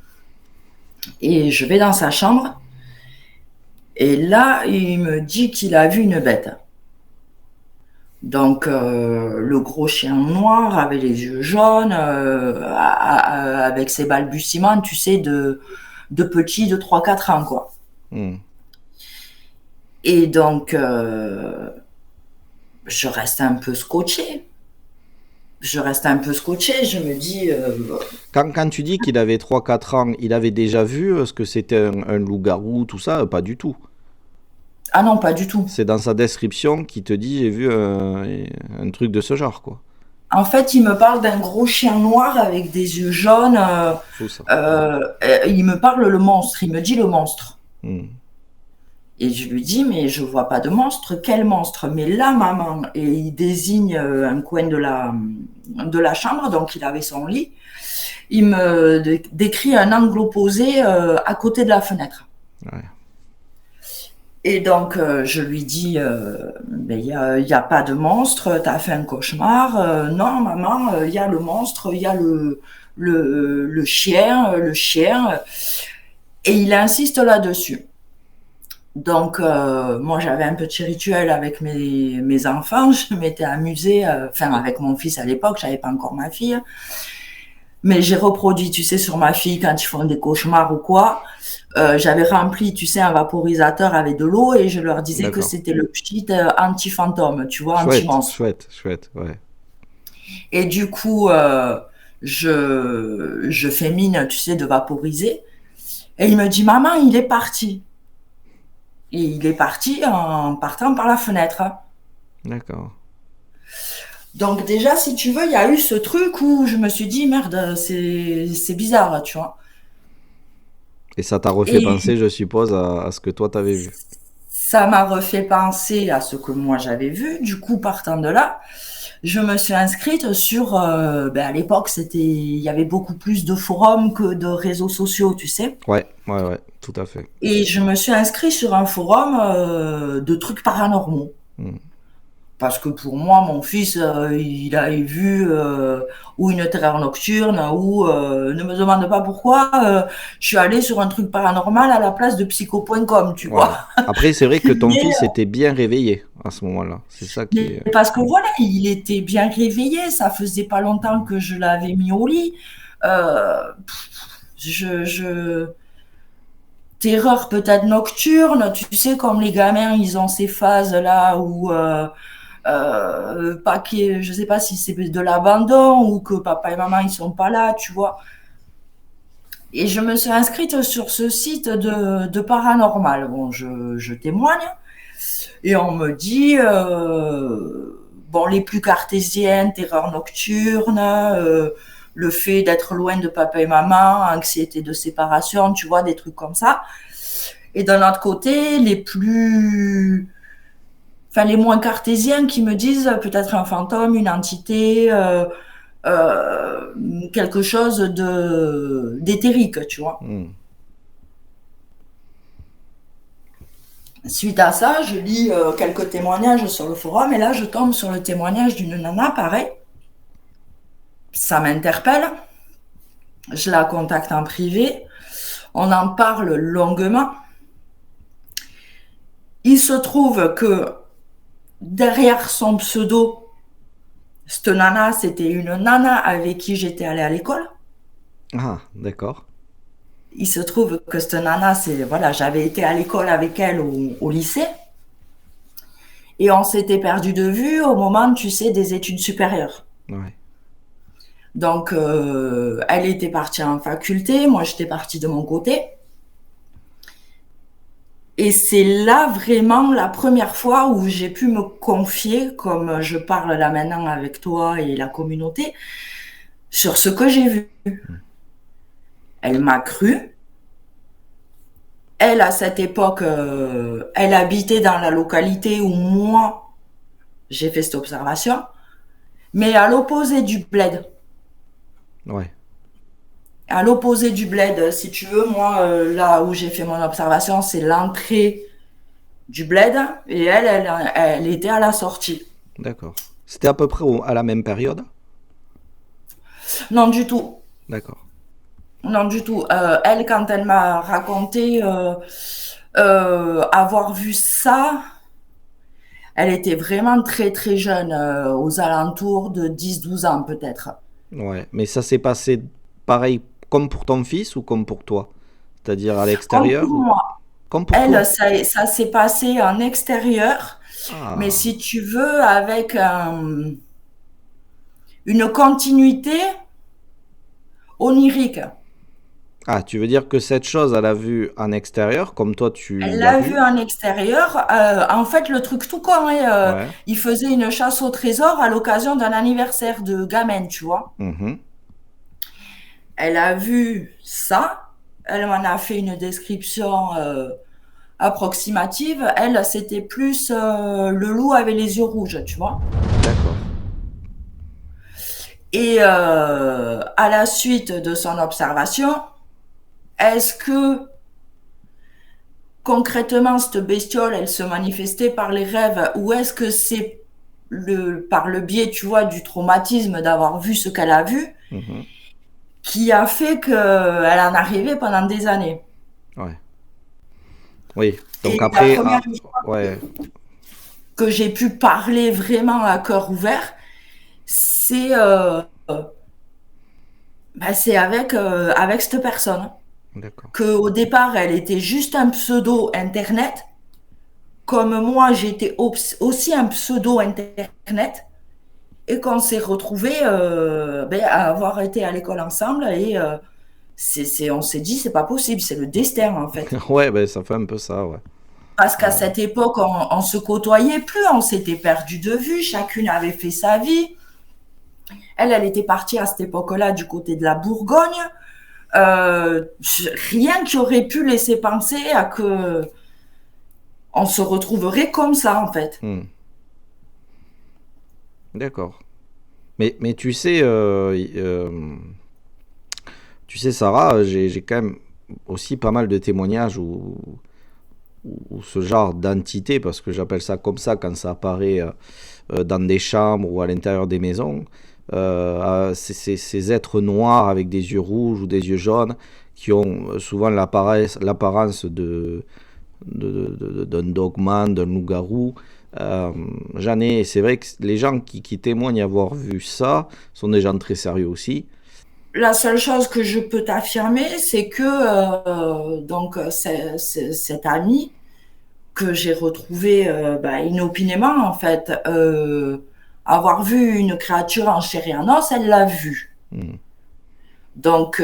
Et je vais dans sa chambre. Et là, il me dit qu'il a vu une bête. Donc, le gros chien noir avec les yeux jaunes, avec ses balbutiements, tu sais, de petits de 3 4 ans, quoi. mhm. Et donc, je reste un peu scotchée. Je me dis, Quand tu dis qu'il avait 3 4 ans, il avait déjà vu ce que c'était un loup-garou, tout ça, pas du tout. Ah non, pas du tout. C'est dans sa description qu'il te dit j'ai vu un truc de ce genre, quoi. En fait, il me parle d'un gros chien noir avec des yeux jaunes. Fou ça. Il me parle le monstre. Il me dit le monstre. Hmm. Et je lui dis, mais je vois pas de monstre. Quel monstre? Mais là, maman. Et il désigne un coin de la chambre. Donc, il avait son lit. Il me décrit un angle opposé à côté de la fenêtre. Ouais. Et donc, je lui dis, ben, il y a pas de monstre, t'as fait un cauchemar. Non, maman, il y a le monstre, il y a le chien, le chien. Et il insiste là-dessus. Donc, moi, j'avais un petit rituel avec mes enfants. Je m'étais amusée, enfin, avec mon fils à l'époque, j'avais pas encore ma fille. Mais j'ai reproduit, tu sais, sur ma fille, quand ils font des cauchemars ou quoi. J'avais rempli, tu sais, un vaporisateur avec de l'eau et je leur disais que D'accord. c'était le petit anti-fantôme, tu vois, Chouette, anti-monstre. chouette, ouais. Et du coup, je fais mine, tu sais, de vaporiser. Et il me dit, maman, il est parti. Et il est parti en partant par la fenêtre. D'accord. Donc déjà, si tu veux, il y a eu ce truc où je me suis dit, merde, c'est bizarre, tu vois. Et ça t'a refait Et penser, je suppose, à ce que toi t'avais vu. ça m'a refait penser à ce que moi j'avais vu. Du coup, partant de là, je me suis inscrite sur, à l'époque, il y avait beaucoup plus de forums que de réseaux sociaux, tu sais. Ouais, tout à fait. Et je me suis inscrite sur un forum de trucs paranormaux. Hmm. Parce que pour moi, mon fils, il avait vu ou une terreur nocturne, ou ne me demande pas pourquoi, je suis allée sur un truc paranormal à la place de psycho.com, tu Ouais. vois. Après, c'est vrai que ton Mais, fils était bien réveillé à ce moment-là. C'est ça qui est. parce que voilà, il était bien réveillé, ça faisait pas longtemps que je l'avais mis au lit. Euh, je terreur peut-être nocturne, tu sais, comme les gamins, ils ont ces phases là où pas que, je sais pas si c'est de l'abandon ou que papa et maman ils sont pas là, tu vois. Et je me suis inscrite sur ce site de paranormal. Bon, je témoigne et on me dit bon, les plus cartésiennes, terreur nocturne, le fait d'être loin de papa et maman, anxiété de séparation, tu vois, des trucs comme ça. Et d'un autre côté, les moins cartésiens qui me disent peut-être un fantôme, une entité, quelque chose d'éthérique, tu vois. Hmm. Suite à ça, je lis quelques témoignages sur le forum et là, je tombe sur le témoignage d'une nana, pareil. Ça m'interpelle. Je la contacte en privé. On en parle longuement. Il se trouve que derrière son pseudo, cette nana, c'était une nana avec qui j'étais allée à l'école. Ah, d'accord. Il se trouve que cette nana, voilà, j'avais été à l'école avec elle au lycée. Et on s'était perdu de vue au moment, tu sais, des études supérieures. Ouais. Donc, elle était partie en faculté, moi j'étais partie de mon côté. Et c'est là vraiment la première fois où j'ai pu me confier, comme je parle là maintenant avec toi et la communauté, sur ce que j'ai vu. Elle m'a cru. Elle, à cette époque, elle habitait dans la localité où moi, j'ai fait cette observation, mais à l'opposé du bled. Ouais. À l'opposé du bled, si tu veux, moi, là où j'ai fait mon observation, c'est l'entrée du bled, et elle était à la sortie. D'accord. C'était à peu près à la même période? Non, du tout. D'accord. Non, du tout. Elle, quand elle m'a raconté avoir vu ça, elle était vraiment très, très jeune, aux alentours de 10-12 ans peut-être. Ouais. Mais ça s'est passé pareil comme pour ton fils ou comme pour toi? C'est-à-dire à Comme l'extérieur pour ou... moi. Comme pour Elle, toi? ça s'est passé en extérieur, mais Ah, si tu veux, avec une continuité onirique. Ah, tu veux dire que cette chose, elle a vu en extérieur, comme toi tu Elle l'as l'a vu vu? en extérieur. En fait, le truc tout con, hein, Ouais. il faisait une chasse au trésor à l'occasion d'un anniversaire de gamine, tu vois. Mhm. Elle a vu ça. Elle m'en a fait une description approximative. Elle, c'était plus le loup avec les yeux rouges, tu vois. D'accord. Et à la suite de son observation, est-ce que concrètement cette bestiole, elle se manifestait par les rêves ou est-ce que c'est par le biais, tu vois, du traumatisme d'avoir vu ce qu'elle a vu Mhm. qui a fait qu'elle en arrivait pendant des années. Ouais. Oui. Donc Et la après, première ah, fois ouais. que j'ai pu parler vraiment à cœur ouvert, c'est c'est avec cette personne. D'accord. Que au départ, elle était juste un pseudo Internet, comme moi, j'étais aussi un pseudo Internet, et qu'on s'est retrouvés à avoir été à l'école ensemble, et on s'est dit, c'est pas possible, c'est le destin, en fait. Ouais, ben ça fait un peu ça, ouais. Parce qu'à cette époque, on se côtoyait plus, on s'était perdu de vue, chacune avait fait sa vie. Elle était partie à cette époque-là du côté de la Bourgogne. Euh, Rien qui aurait pu laisser penser à que on se retrouverait comme ça, en fait. Hmm. D'accord. Mais tu sais, Sarah, j'ai quand même aussi pas mal de témoignages où ce genre d'entité, parce que j'appelle ça comme ça quand ça apparaît dans des chambres ou à l'intérieur des maisons, ces êtres noirs avec des yeux rouges ou des yeux jaunes qui ont souvent l'apparence d'un dogman, d'un loup-garou. C'est vrai que les gens qui témoignent avoir vu ça sont des gens très sérieux aussi. La seule chose que je peux t'affirmer, c'est que cette amie que j'ai retrouvée inopinément, en fait, avoir vu une créature en chair et en os, elle l'a vue. Hmm. Donc,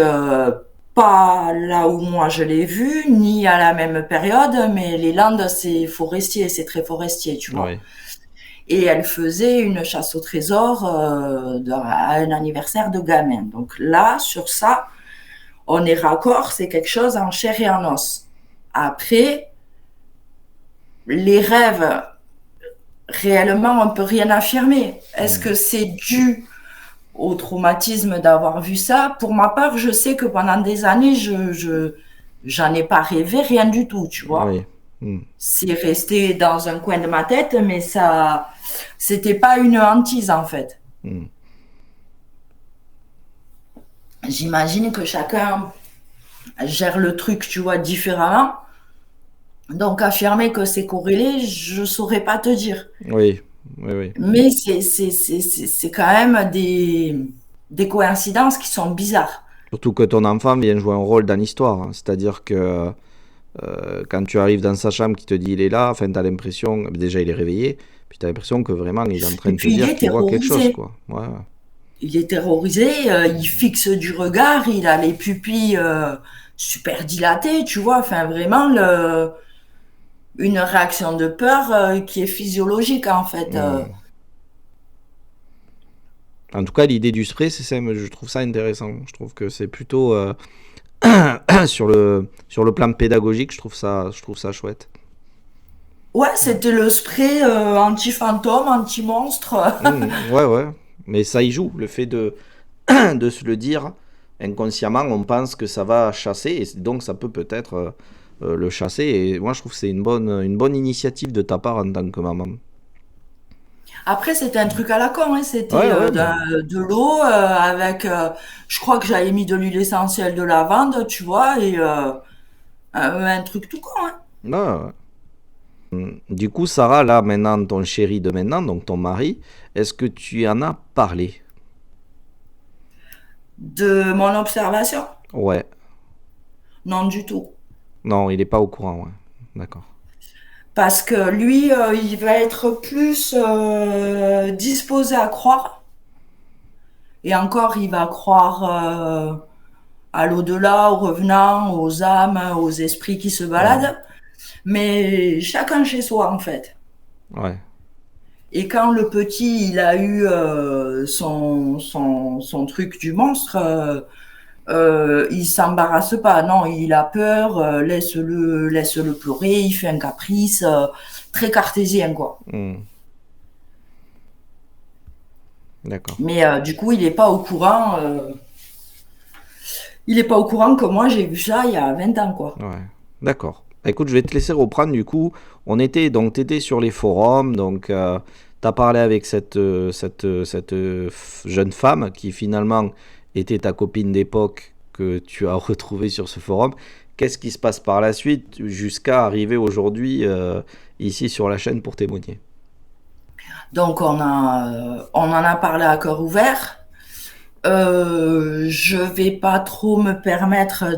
pas là où moi je l'ai vue, ni à la même période, mais les Landes, c'est forestier, c'est très forestier, tu vois. Ouais. Et elle faisait une chasse au trésor à un anniversaire de gamin. Donc là, sur ça, on est raccord, c'est quelque chose en chair et en os. Après, les rêves, réellement, on ne peut rien affirmer. Est-ce Hmm. que c'est dû au traumatisme d'avoir vu ça? Pour ma part, je sais que pendant des années, j'en ai pas rêvé, rien du tout, tu vois. Oui. Hmm. C'est resté dans un coin de ma tête, mais ça, c'était pas une hantise en fait. Hmm. J'imagine que chacun gère le truc, tu vois, différemment. Donc affirmer que c'est corrélé, je saurais pas te dire. Oui. Oui, oui. Mais c'est quand même des coïncidences qui sont bizarres. Surtout que ton enfant vient jouer un rôle dans l'histoire, hein. C'est-à-dire que quand tu arrives dans sa chambre, qui te dit il est là, enfin t'as l'impression, déjà il est réveillé, puis t'as l'impression que vraiment il est en train Et de te puis il dire est qu'il voit quelque chose, terrorisé. quoi. Ouais, ouais. Il est terrorisé, il fixe du regard, il a les pupilles super dilatées, tu vois. Enfin, vraiment, une réaction de peur qui est physiologique, en fait. Hmm. En tout cas, l'idée du spray, je trouve ça intéressant. Je trouve que c'est plutôt sur le plan pédagogique, je trouve ça chouette. Ouais, c'était le spray anti-fantôme, anti-monstre. Ouais, ouais. Mais ça y joue, le fait de se le dire inconsciemment, on pense que ça va chasser, et donc ça peut peut-être le chasser. Et moi, je trouve que c'est une bonne initiative de ta part en tant que maman. Après, c'était un truc à la con, hein. C'était Ouais, ouais, bah, de l'eau avec, je crois que j'avais mis de l'huile essentielle de lavande, tu vois, et un truc tout con, hein. ouais, ouais. Du coup, Sarah, là, maintenant, ton chéri de maintenant, donc ton mari, est-ce que tu en as parlé? De mon observation, Ouais. non du tout. Non, il n'est pas au courant, ouais. D'accord. Parce que lui, il va être plus disposé à croire. Et encore, il va croire à l'au-delà, aux revenants, aux âmes, aux esprits qui se baladent, mais chacun chez soi en fait. Ouais. Et quand le petit il a eu son truc du monstre, il s'embarrasse pas, non, il a peur, laisse-le pleurer, il fait un caprice, très cartésien quoi. Hmm. D'accord. Mais du coup, il est pas au courant. Il est pas au courant que moi j'ai vu ça il y a 20 ans quoi. Ouais. D'accord. Écoute, je vais te laisser reprendre du coup. T'étais sur les forums, donc t'as parlé avec cette jeune femme qui finalement était ta copine d'époque que tu as retrouvée sur ce forum. Qu'est-ce qui se passe par la suite jusqu'à arriver aujourd'hui ici sur la chaîne pour témoigner? Donc on en a parlé à cœur ouvert. Je vais pas trop me permettre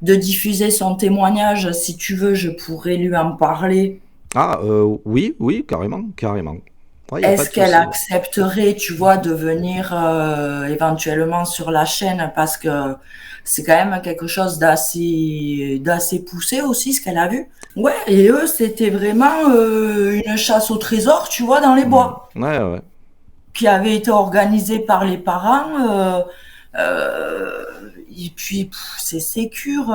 de diffuser son témoignage. Si tu veux, je pourrais lui en parler. Ah, oui, oui, carrément, carrément. Ouais, il n'y a pas Est-ce de qu'elle souci. accepterait, tu vois, de venir éventuellement sur la chaîne parce que c'est quand même quelque chose d'assez poussé aussi ce qu'elle a vu. Ouais, et eux, c'était vraiment une chasse au trésor, tu vois, dans les Hmm. bois, Ouais, ouais. qui avait été organisée par les parents. Euh, et puis, c'est sécure,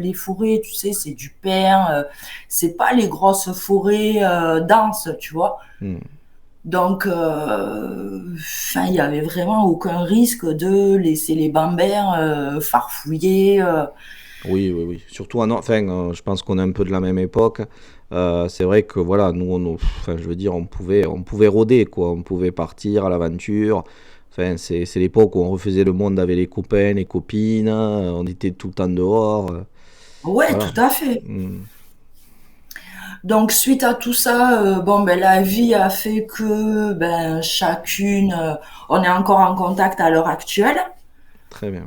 les forêts, tu sais, c'est du pin. C'est pas les grosses forêts denses, tu vois. Hmm. Donc, il y avait vraiment aucun risque de laisser les bambins farfouiller. Oui, oui, oui. Surtout, enfin, je pense qu'on est un peu de la même époque. C'est vrai que voilà, nous, enfin, je veux dire, on pouvait rôder, quoi. On pouvait partir à l'aventure. Enfin, c'est l'époque où on refaisait le monde avec les copains, les copines. On était tout le temps dehors. Ouais, Voilà. tout à fait. Hmm. Donc, suite à tout ça, bon, ben, la vie a fait que ben, chacune, on est encore en contact à l'heure actuelle. Très bien.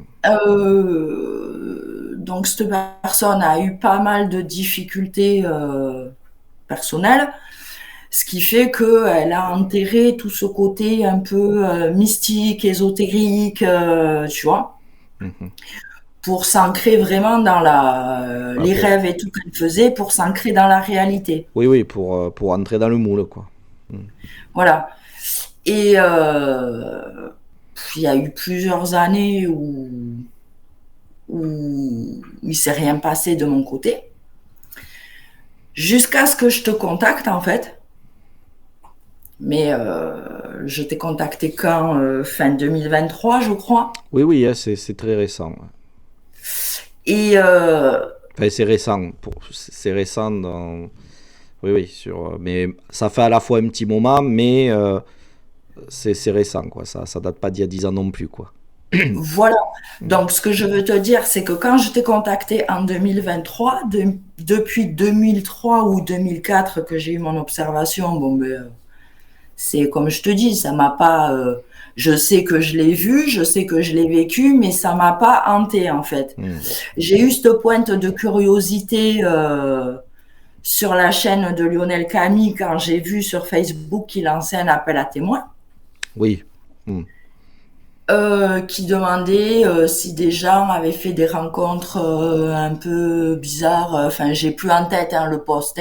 Donc, cette personne a eu pas mal de difficultés personnelles. Ce qui fait qu'elle a enterré tout ce côté un peu mystique, ésotérique, tu vois, Mhm. pour s'ancrer vraiment dans Bah, les rêves et tout qu'elle faisait, pour s'ancrer dans la réalité. Oui, oui, pour entrer dans le moule, quoi. Hmm. Voilà. Et il y a eu plusieurs années où il s'est rien passé de mon côté, jusqu'à ce que je te contacte en fait. Mais je t'ai contacté quand fin 2023, je crois. Oui, oui, hein, c'est très récent. Ouais. Et Enfin, c'est récent. C'est récent dans. Oui, oui, mais ça fait à la fois un petit moment, mais c'est récent, quoi. Ça date pas d'il y a 10 ans non plus, quoi. voilà. Donc, ce que je veux te dire, c'est que quand je t'ai contacté en 2023, depuis 2003 ou 2004 que j'ai eu mon observation, bon, ben, c'est comme je te dis, ça m'a pas. Je sais que je l'ai vu, je sais que je l'ai vécu, mais ça m'a pas hanté en fait. Hmm. J'ai eu cette pointe de curiosité sur la chaîne de Lionel Camille quand j'ai vu sur Facebook qu'il lançait un appel à témoins. Oui. Hmm. Qui demandait si des gens avaient fait des rencontres un peu bizarres. Enfin, j'ai plus en tête hein, le post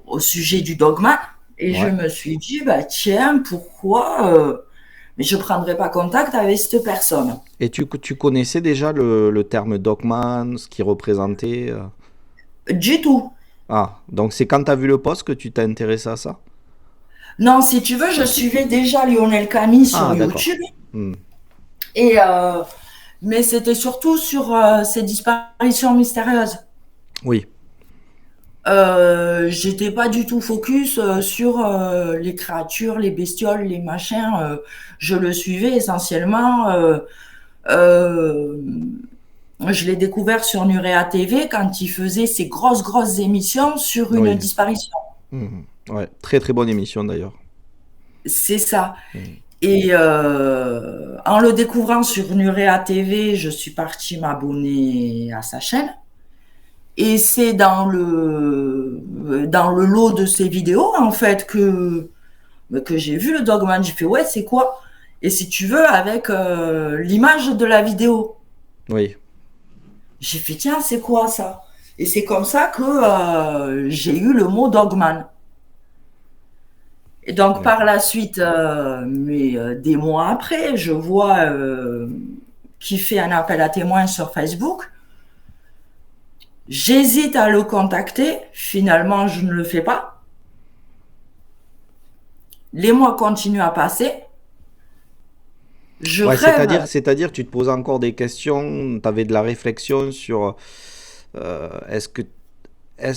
au sujet du dogma. Et je Ouais. me suis dit, bah tiens, pourquoi mais je prendrais pas contact avec cette personne. Et tu connaissais déjà le terme Dogman, ce qu'il représentait Du tout. Ah, donc c'est quand tu as vu le post que tu t'es intéressé à ça? Non, si tu veux, je suivais déjà Lionel Camille sur Ah, d'accord. YouTube. Hmm. Et mais c'était surtout sur ces disparitions mystérieuses. Oui. J'étais pas du tout focus sur les créatures, les bestioles, les machins. Je le suivais essentiellement. Euh, je l'ai découvert sur Nurea TV quand il faisait ses grosses émissions sur une Oui. disparition. Hmm. Ouais. Très très bonne émission d'ailleurs. C'est ça. Hmm. Et en le découvrant sur Nurea TV, je suis partie m'abonner à sa chaîne. Et c'est dans le lot de ces vidéos, en fait, que j'ai vu le Dogman. J'ai fait, ouais, c'est quoi? Et si tu veux, avec l'image de la vidéo. Oui. J'ai fait, tiens, c'est quoi ça? Et c'est comme ça que j'ai eu le mot dogman. Et donc, par la suite, des mois après, je vois qu'il fait un appel à témoins sur Facebook. J'hésite à le contacter. Finalement, je ne le fais pas. Les mois continuent à passer. Je Ouais, rêve. c'est-à-dire, tu te poses encore des questions, tu avais de la réflexion sur est-ce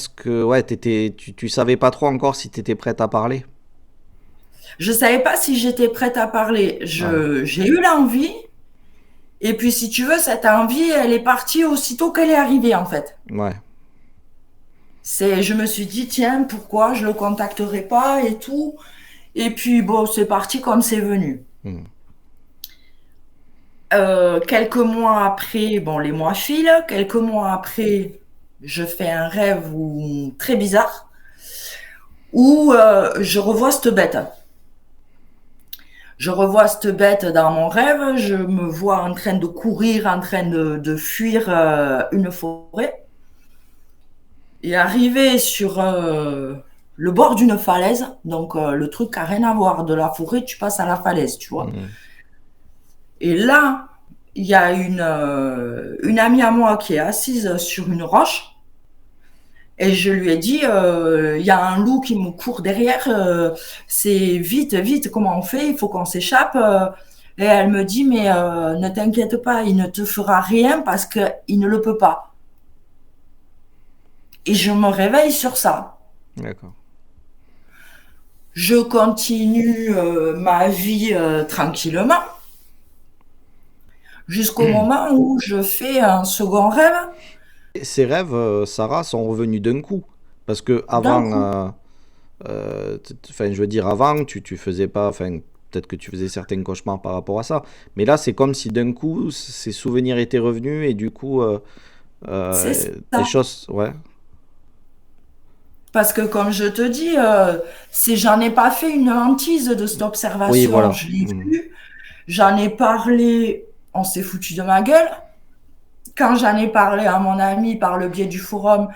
que, ouais, tu savais pas trop encore si tu étais prête à parler. Je savais pas si j'étais prête à parler. Ouais. J'ai eu l'envie. Et puis, si tu veux, cette envie, elle est partie aussitôt qu'elle est arrivée, en fait. Ouais. Je me suis dit, tiens, pourquoi je le contacterai pas et tout. Et puis, bon, c'est parti comme c'est venu. Hmm. Quelques mois après, bon, les mois filent. Quelques mois après, je fais un rêve très bizarre où je revois cette bête. Je revois cette bête dans mon rêve. Je me vois en train de courir, en train de fuir une forêt. Et arrivé sur le bord d'une falaise, donc le truc qui n'a rien à voir de la forêt, tu passes à la falaise, tu vois. Hmm. Et là, il y a une amie à moi qui est assise sur une roche. Et je lui ai dit, il y a un loup qui me court derrière, c'est vite, vite, comment on fait? Il faut qu'on s'échappe. Et elle me dit, mais ne t'inquiète pas, il ne te fera rien parce qu'il ne le peut pas. Et je me réveille sur ça. D'accord. Je continue ma vie tranquillement jusqu'au moment où je fais un second rêve Et ces rêves, Sarah, sont revenus d'un coup. Parce que d'un avant, coup. enfin, je veux dire, avant, tu faisais pas, enfin, peut-être que tu faisais certains cauchemars par rapport à ça. Mais là, c'est comme si d'un coup, ces souvenirs étaient revenus et du coup, C'est des ça. choses, ouais. Parce que comme je te dis, j'en ai pas fait une hantise de cette Oui, observation. voilà. Je l'ai Hmm. vu, j'en ai parlé, on s'est foutu de ma gueule. Quand j'en ai parlé à mon ami par le biais du forum,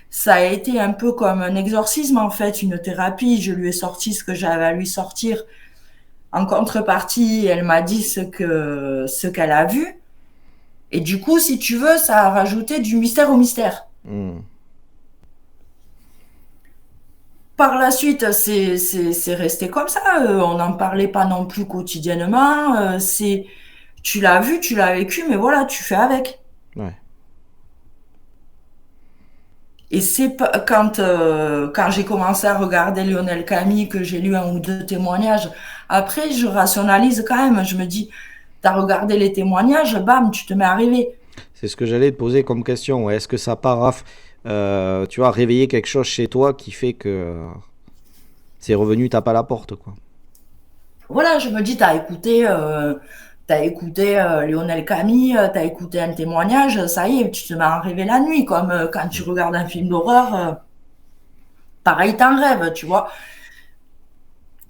ça a été un peu comme un exorcisme en fait, une thérapie. Je lui ai sorti ce que j'avais à lui sortir. En contrepartie, elle m'a dit ce qu'elle a vu. Et du coup, si tu veux, ça a rajouté du mystère au mystère. Hmm. Par la suite, c'est resté comme ça. On n'en parlait pas non plus quotidiennement. Tu l'as vu, tu l'as vécu, mais voilà, tu fais avec. Ouais. Et quand j'ai commencé à regarder Lionel Camille, que j'ai lu un ou deux témoignages, après, je rationalise quand même. Je me dis, t'as regardé les témoignages, bam, tu te mets à rêver. C'est ce que j'allais te poser comme question. Ouais. Est-ce que ça part, tu vois, réveiller quelque chose chez toi qui fait que c'est revenu, tape à la porte, quoi. Voilà, je me dis, t'as écouté Lionel Camille, t'as écouté un témoignage, ça y est, tu te mets à rêver la nuit, comme quand tu regardes un film d'horreur, pareil, t'en rêves, tu vois.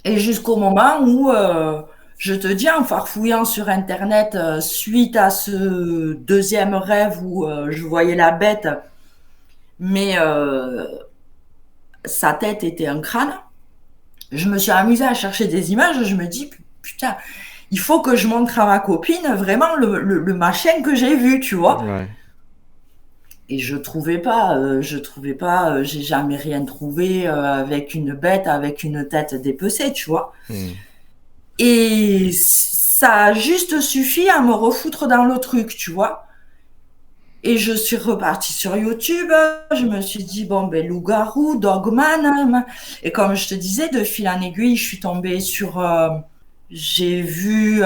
Et jusqu'au moment où, je te dis, en farfouillant sur Internet, suite à ce deuxième rêve où je voyais la bête, mais sa tête était un crâne, je me suis amusée à chercher des images, je me dis, putain, il faut que je montre à ma copine vraiment le machin que j'ai vu, tu vois. Ouais. Et je trouvais pas, j'ai jamais rien trouvé avec une bête, avec une tête dépecée, tu vois. Hmm. Et ça a juste suffi à me refoutre dans le truc, tu vois. Et je suis repartie sur YouTube, je me suis dit, bon, ben, loup-garou, dogman, hein. Et comme je te disais, de fil en aiguille, je suis tombée j'ai vu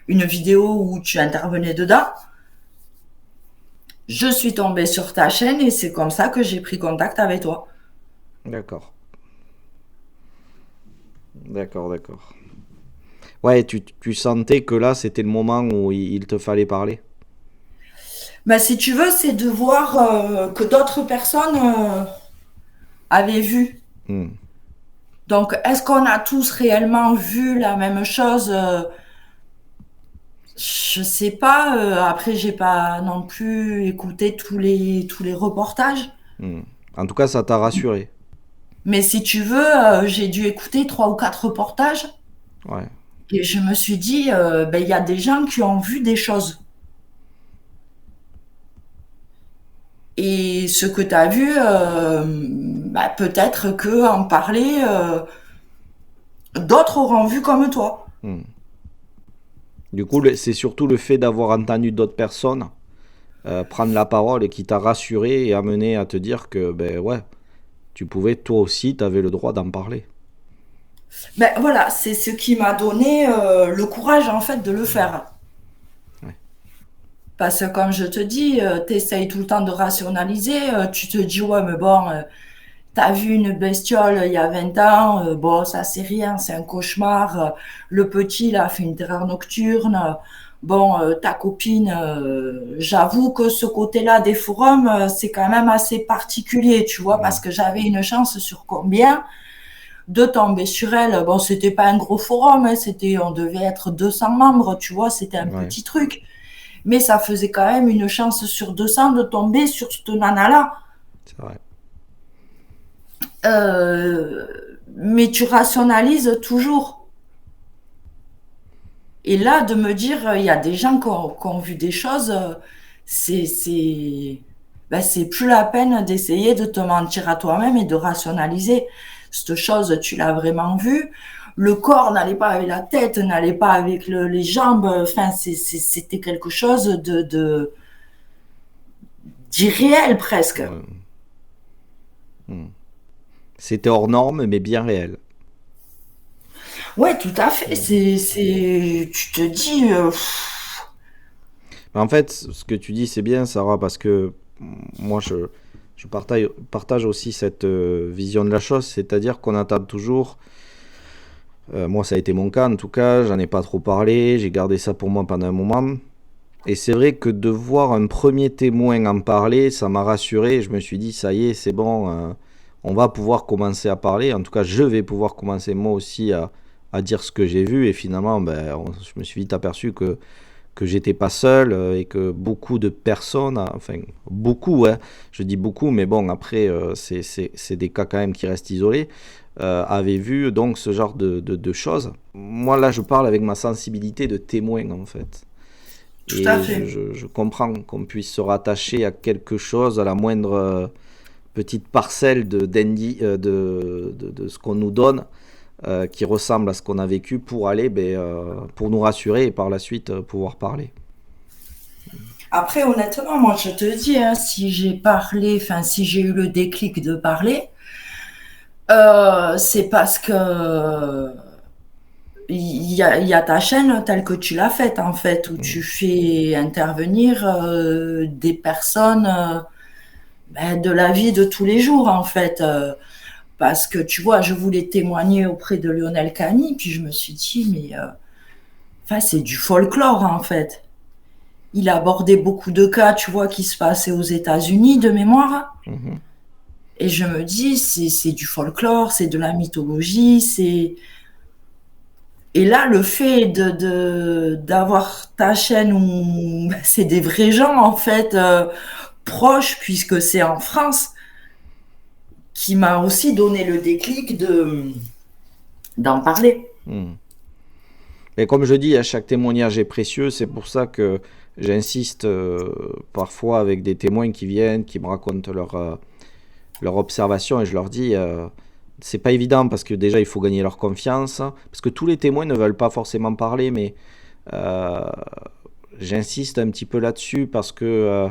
une vidéo où tu intervenais dedans. Je suis tombée sur ta chaîne et c'est comme ça que j'ai pris contact avec toi. D'accord. D'accord, d'accord. Ouais, tu sentais que là, c'était le moment où il te fallait parler. Ben, si tu veux, c'est de voir que d'autres personnes avaient vu. Hmm. Donc, est-ce qu'on a tous réellement vu la même chose? Je sais pas. Après, j'ai pas non plus écouté tous les reportages. Hmm. En tout cas, ça t'a rassuré. Mais si tu veux, j'ai dû écouter 3 ou 4 reportages Ouais. et je me suis dit, ben, il y a des gens qui ont vu des choses. Et ce que tu as vu, bah, peut-être que en parler, d'autres auront vu comme toi. Hmm. Du coup, c'est surtout le fait d'avoir entendu d'autres personnes prendre la parole et qui t'a rassuré et amené à te dire que, ben ouais, tu pouvais, toi aussi, tu avais le droit d'en parler. Ben voilà, c'est ce qui m'a donné le courage en fait de le faire. Ouais. Parce que comme je te dis, tu essayes tout le temps de rationaliser, tu te dis ouais mais bon, t'as vu une bestiole il y a 20 ans, bon ça c'est rien, c'est un cauchemar. Le petit il a fait une terreur nocturne. Bon, ta copine, j'avoue que ce côté-là des forums, c'est quand même assez particulier, tu vois, parce Hmm. que j'avais une chance sur combien de tomber sur elle. Bon, c'était pas un gros forum, hein, on devait être 200 membres, tu vois, c'était un Ouais, petit truc. Mais ça faisait quand même une chance sur 200 de tomber sur cette nana-là. c'est vrai. Euh, mais tu rationalises toujours. Et là, de me dire, il y a des gens qui ont vu des choses, c'est plus la peine d'essayer de te mentir à toi-même et de rationaliser. Cette chose, tu l'as vraiment vue. Le corps n'allait pas avec la tête, n'allait pas avec les jambes. Enfin, c'était quelque chose d'irréel presque. Ouais. Hmm. C'était hors norme, mais bien réel. Ouais, tout à fait. Hmm. Tu te dis, Mais en fait, ce que tu dis, c'est bien, Sarah, parce que moi, je partage aussi cette vision de la chose, c'est-à-dire qu'on attend toujours. Moi, ça a été mon cas, en tout cas, j'en ai pas trop parlé, j'ai gardé ça pour moi pendant un moment. Et c'est vrai que de voir un premier témoin en parler, ça m'a rassuré. Je me suis dit, ça y est, c'est bon, on va pouvoir commencer à parler. En tout cas, je vais pouvoir commencer moi aussi à dire ce que j'ai vu. Et finalement, ben, je me suis vite aperçu que j'étais pas seul et que beaucoup de personnes, enfin beaucoup, hein, je dis beaucoup, mais bon, après, c'est des cas quand même qui restent isolés, avaient vu donc ce genre de choses. Moi, là, je parle avec ma sensibilité de témoin, en fait. tout à Et fait. je comprends qu'on puisse se rattacher à quelque chose, à la moindre petite parcelle de ce qu'on nous donne, qui ressemble à ce qu'on a vécu pour aller, ben, pour nous rassurer et par la suite pouvoir parler. Après, honnêtement, moi, je te dis, hein, si j'ai parlé, enfin, si j'ai eu le déclic de parler, c'est parce que il y a ta chaîne telle que tu l'as faite, en fait, où tu Mm. fais intervenir des personnes ben, de la vie de tous les jours, en fait. Parce que, tu vois, je voulais témoigner auprès de Lionel Cani, puis je me suis dit, mais enfin, c'est du folklore, en fait. Il a abordé beaucoup de cas, tu vois, qui se passaient aux États-Unis de mémoire. Mhm. Et je me dis, c'est du folklore, c'est de la mythologie, c'est. Et là, le fait d'avoir ta chaîne où c'est des vrais gens, en fait, proches, puisque c'est en France, qui m'a aussi donné le déclic d'en parler. Mm. Et comme je dis, à chaque témoignage est précieux, c'est pour ça que j'insiste parfois avec des témoins qui viennent, qui me racontent leur observation et je leur dis, c'est pas évident parce que déjà il faut gagner leur confiance, parce que tous les témoins ne veulent pas forcément parler, mais euh, j'insiste un petit peu là-dessus parce que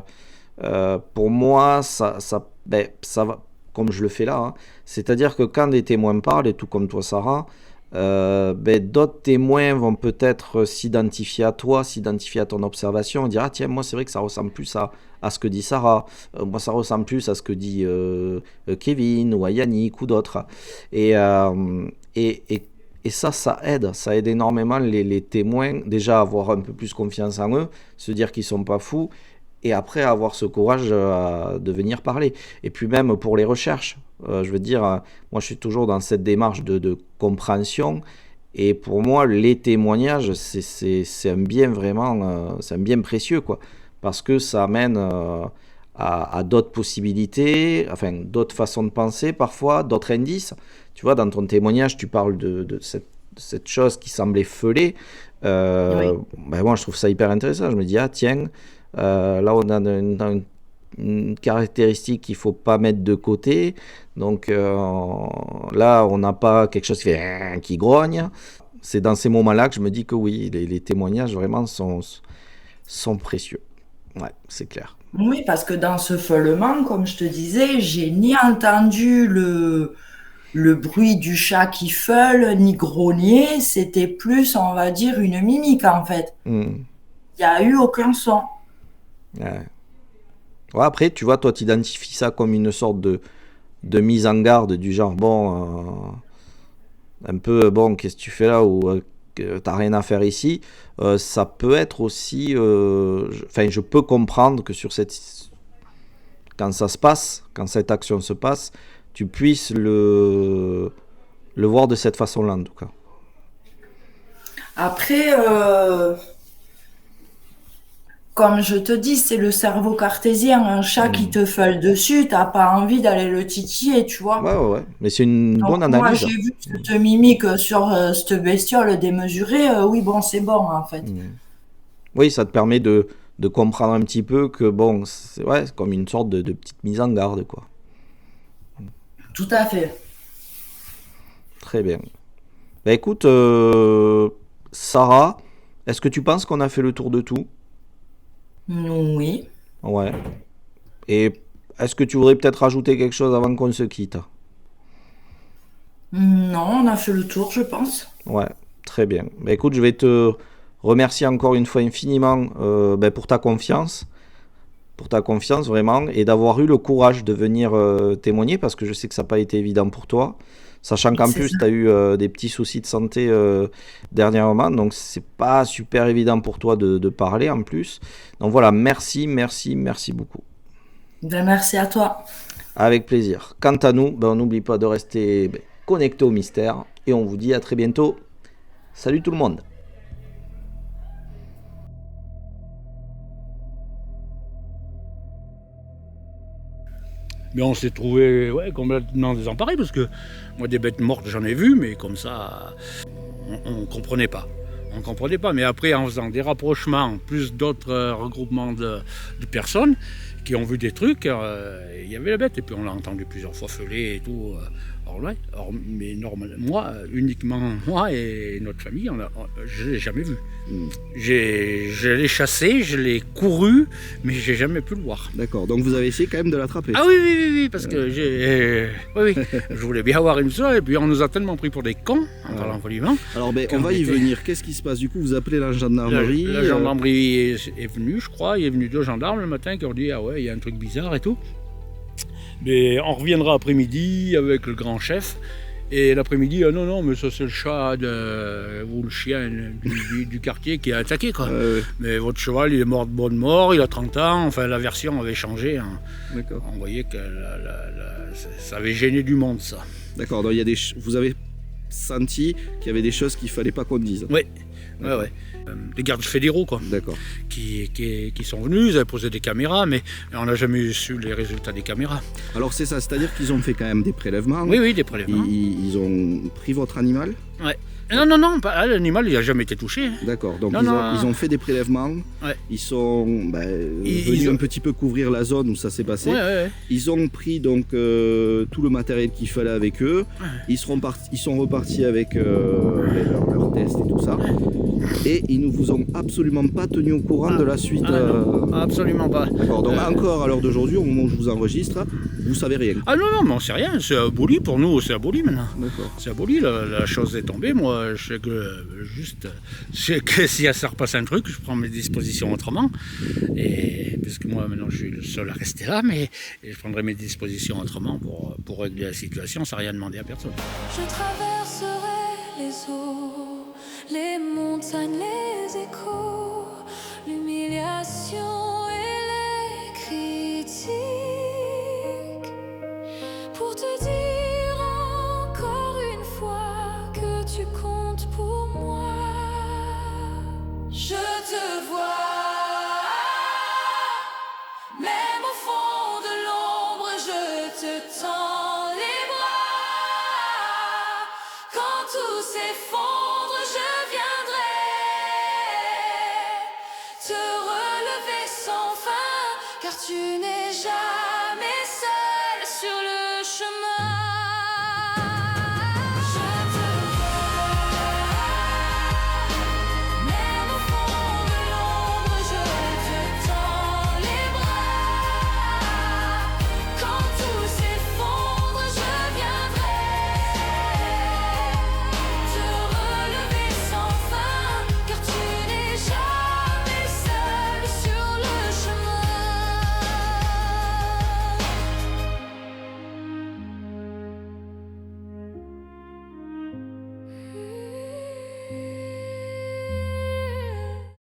pour moi, ben, ça va, comme je le fais là, hein. C'est-à-dire que quand des témoins parlent, et tout comme toi Sarah, ben, d'autres témoins vont peut-être s'identifier à toi, s'identifier à ton observation, et dire ah tiens moi c'est vrai que ça ressemble plus à ce que dit Sarah, moi ça ressemble plus à ce que dit Kevin ou à Yannick ou d'autres. Et, euh, et, et, et ça aide énormément les témoins déjà à avoir un peu plus confiance en eux, se dire qu'ils sont pas fous et après avoir ce courage de venir parler. Et puis même pour les recherches, je veux dire, moi je suis toujours dans cette démarche de compréhension Et pour moi, les témoignages, c'est un bien vraiment, c'est un bien précieux, quoi. Parce que ça amène à d'autres possibilités, enfin, d'autres façons de penser parfois, d'autres indices. Tu vois, dans ton témoignage, tu parles de cette chose qui semblait fêlée. Oui. Ben moi, je trouve ça hyper intéressant. Je me dis, ah tiens, là, on a une caractéristique qu'il ne faut pas mettre de côté. Donc là, on n'a pas quelque chose qui grogne. C'est dans ces moments-là que je me dis que oui, les témoignages vraiment sont précieux. Ouais, c'est clair. Oui, parce que dans ce feulement, comme je te disais, j'ai ni entendu le bruit du chat qui feule, ni grogner. C'était plus, on va dire, une mimique en fait. Mm. Il n'y a eu aucun son. Ouais. Ouais, après, tu vois, toi, tu identifies ça comme une sorte de mise en garde du genre, bon, un peu, bon, qu'est-ce que tu fais là ou que t'as rien à faire ici. Ça peut être aussi, enfin, je peux comprendre que quand ça se passe, quand cette action se passe, tu puisses le voir de cette façon-là, en tout cas. Après, comme je te dis, c'est le cerveau cartésien. Un chat qui Mm. te feule dessus, t'as pas envie d'aller le titiller, tu Ouais, vois. ouais, ouais. Mais c'est une Donc bonne moi, analyse. j'ai vu cette mimique sur cette bestiole démesurée. Oui, bon, c'est bon en fait. Mm. Oui, ça te permet de comprendre un petit peu que, bon, c'est ouais, c'est comme une sorte de petite mise en garde, quoi. Tout à fait. Très bien. Bah écoute, Sarah, est-ce que tu penses qu'on a fait le tour de tout? Oui. Ouais. Et est-ce que tu voudrais peut-être rajouter quelque chose avant qu'on se quitte? Non, on a fait le tour, je pense. Ouais, très bien. Bah écoute, je vais te remercier encore une fois infiniment bah, pour ta confiance vraiment, et d'avoir eu le courage de venir témoigner, parce que je sais que ça n'a pas été évident pour toi, sachant qu'en C'est plus ça. tu as eu des petits soucis de santé dernièrement, donc c'est pas super évident pour toi de parler en plus. Donc voilà, merci, merci, merci beaucoup. Ben, merci à toi. Avec plaisir. Quant à nous, ben, on n'oublie pas de rester connecté au mystère, et on vous dit à très bientôt. Salut tout le monde. Mais on s'est trouvé complètement désemparés parce que moi des bêtes mortes j'en ai vu, mais comme ça on comprenait pas. On comprenait pas. Mais après en faisant des rapprochements, plus d'autres regroupements de personnes qui ont vu des trucs, il y avait la bête et puis on l'a entendu plusieurs fois feuler et tout. Mais normalement, uniquement moi et notre famille, je l'ai jamais vu. Je l'ai chassé, je l'ai couru, mais j'ai jamais pu le voir. D'accord, donc vous avez essayé quand même de l'attraper. Ah oui, parce que oui, je voulais bien avoir une seule, et puis on nous a tellement pris pour des cons, en parlant poliment. Alors ben, on Quand va on y était- venir. Qu'est-ce qui se passe du coup? Vous appelez la gendarmerie. La gendarmerie est venue, je crois, il est venu 2 gendarmes le matin qui ont dit ah ouais, il y a un truc bizarre et tout. Mais on reviendra après-midi avec le grand chef. Et l'après-midi, ah non, mais ça c'est le chat ou le chien du quartier qui a attaqué quoi. Mais votre cheval il est mort de bonne mort, il a 30 ans, enfin la version avait changé. Hein. D'accord. On voyait que ça avait gêné du monde ça. D'accord. Donc il y a vous avez senti qu'il y avait des choses qu'il fallait pas qu'on dise. Ouais. Les gardes fédéraux quoi, D'accord. qui sont venus, ils avaient posé des caméras, mais on n'a jamais su les résultats des caméras. Alors c'est ça, c'est-à-dire qu'ils ont fait quand même des prélèvements. Oui, des prélèvements. Ils ont pris votre animal. Ouais. Non, l'animal il n'a jamais été touché. Hein. D'accord. Donc Non, ils ont fait des prélèvements. Ouais. Ils sont Ils venus ont- un petit peu couvrir la zone où ça s'est passé. Ouais. Ils ont pris donc tout le matériel qu'il fallait avec eux. Ils sont repartis avec leurs tests et tout ça. Et ils ne vous ont absolument pas tenu au courant de la suite. Non, absolument pas. D'accord. Donc encore à l'heure d'aujourd'hui, au moment où je vous enregistre, vous savez rien. Ah non, mais on sait rien, c'est aboli pour nous, c'est aboli maintenant. D'accord. C'est aboli, la chose est tombée. Moi, je sais que si ça repasse un truc, je prends mes dispositions autrement. Et parce que moi, maintenant, je suis le seul à rester là, mais je prendrai mes dispositions autrement pour régler la situation sans rien demander à personne. Je traverserai les eaux, les montagnes, les échos, l'humiliation et les critiques, pour te dire encore une fois que tu comptes pour tout s'effondre.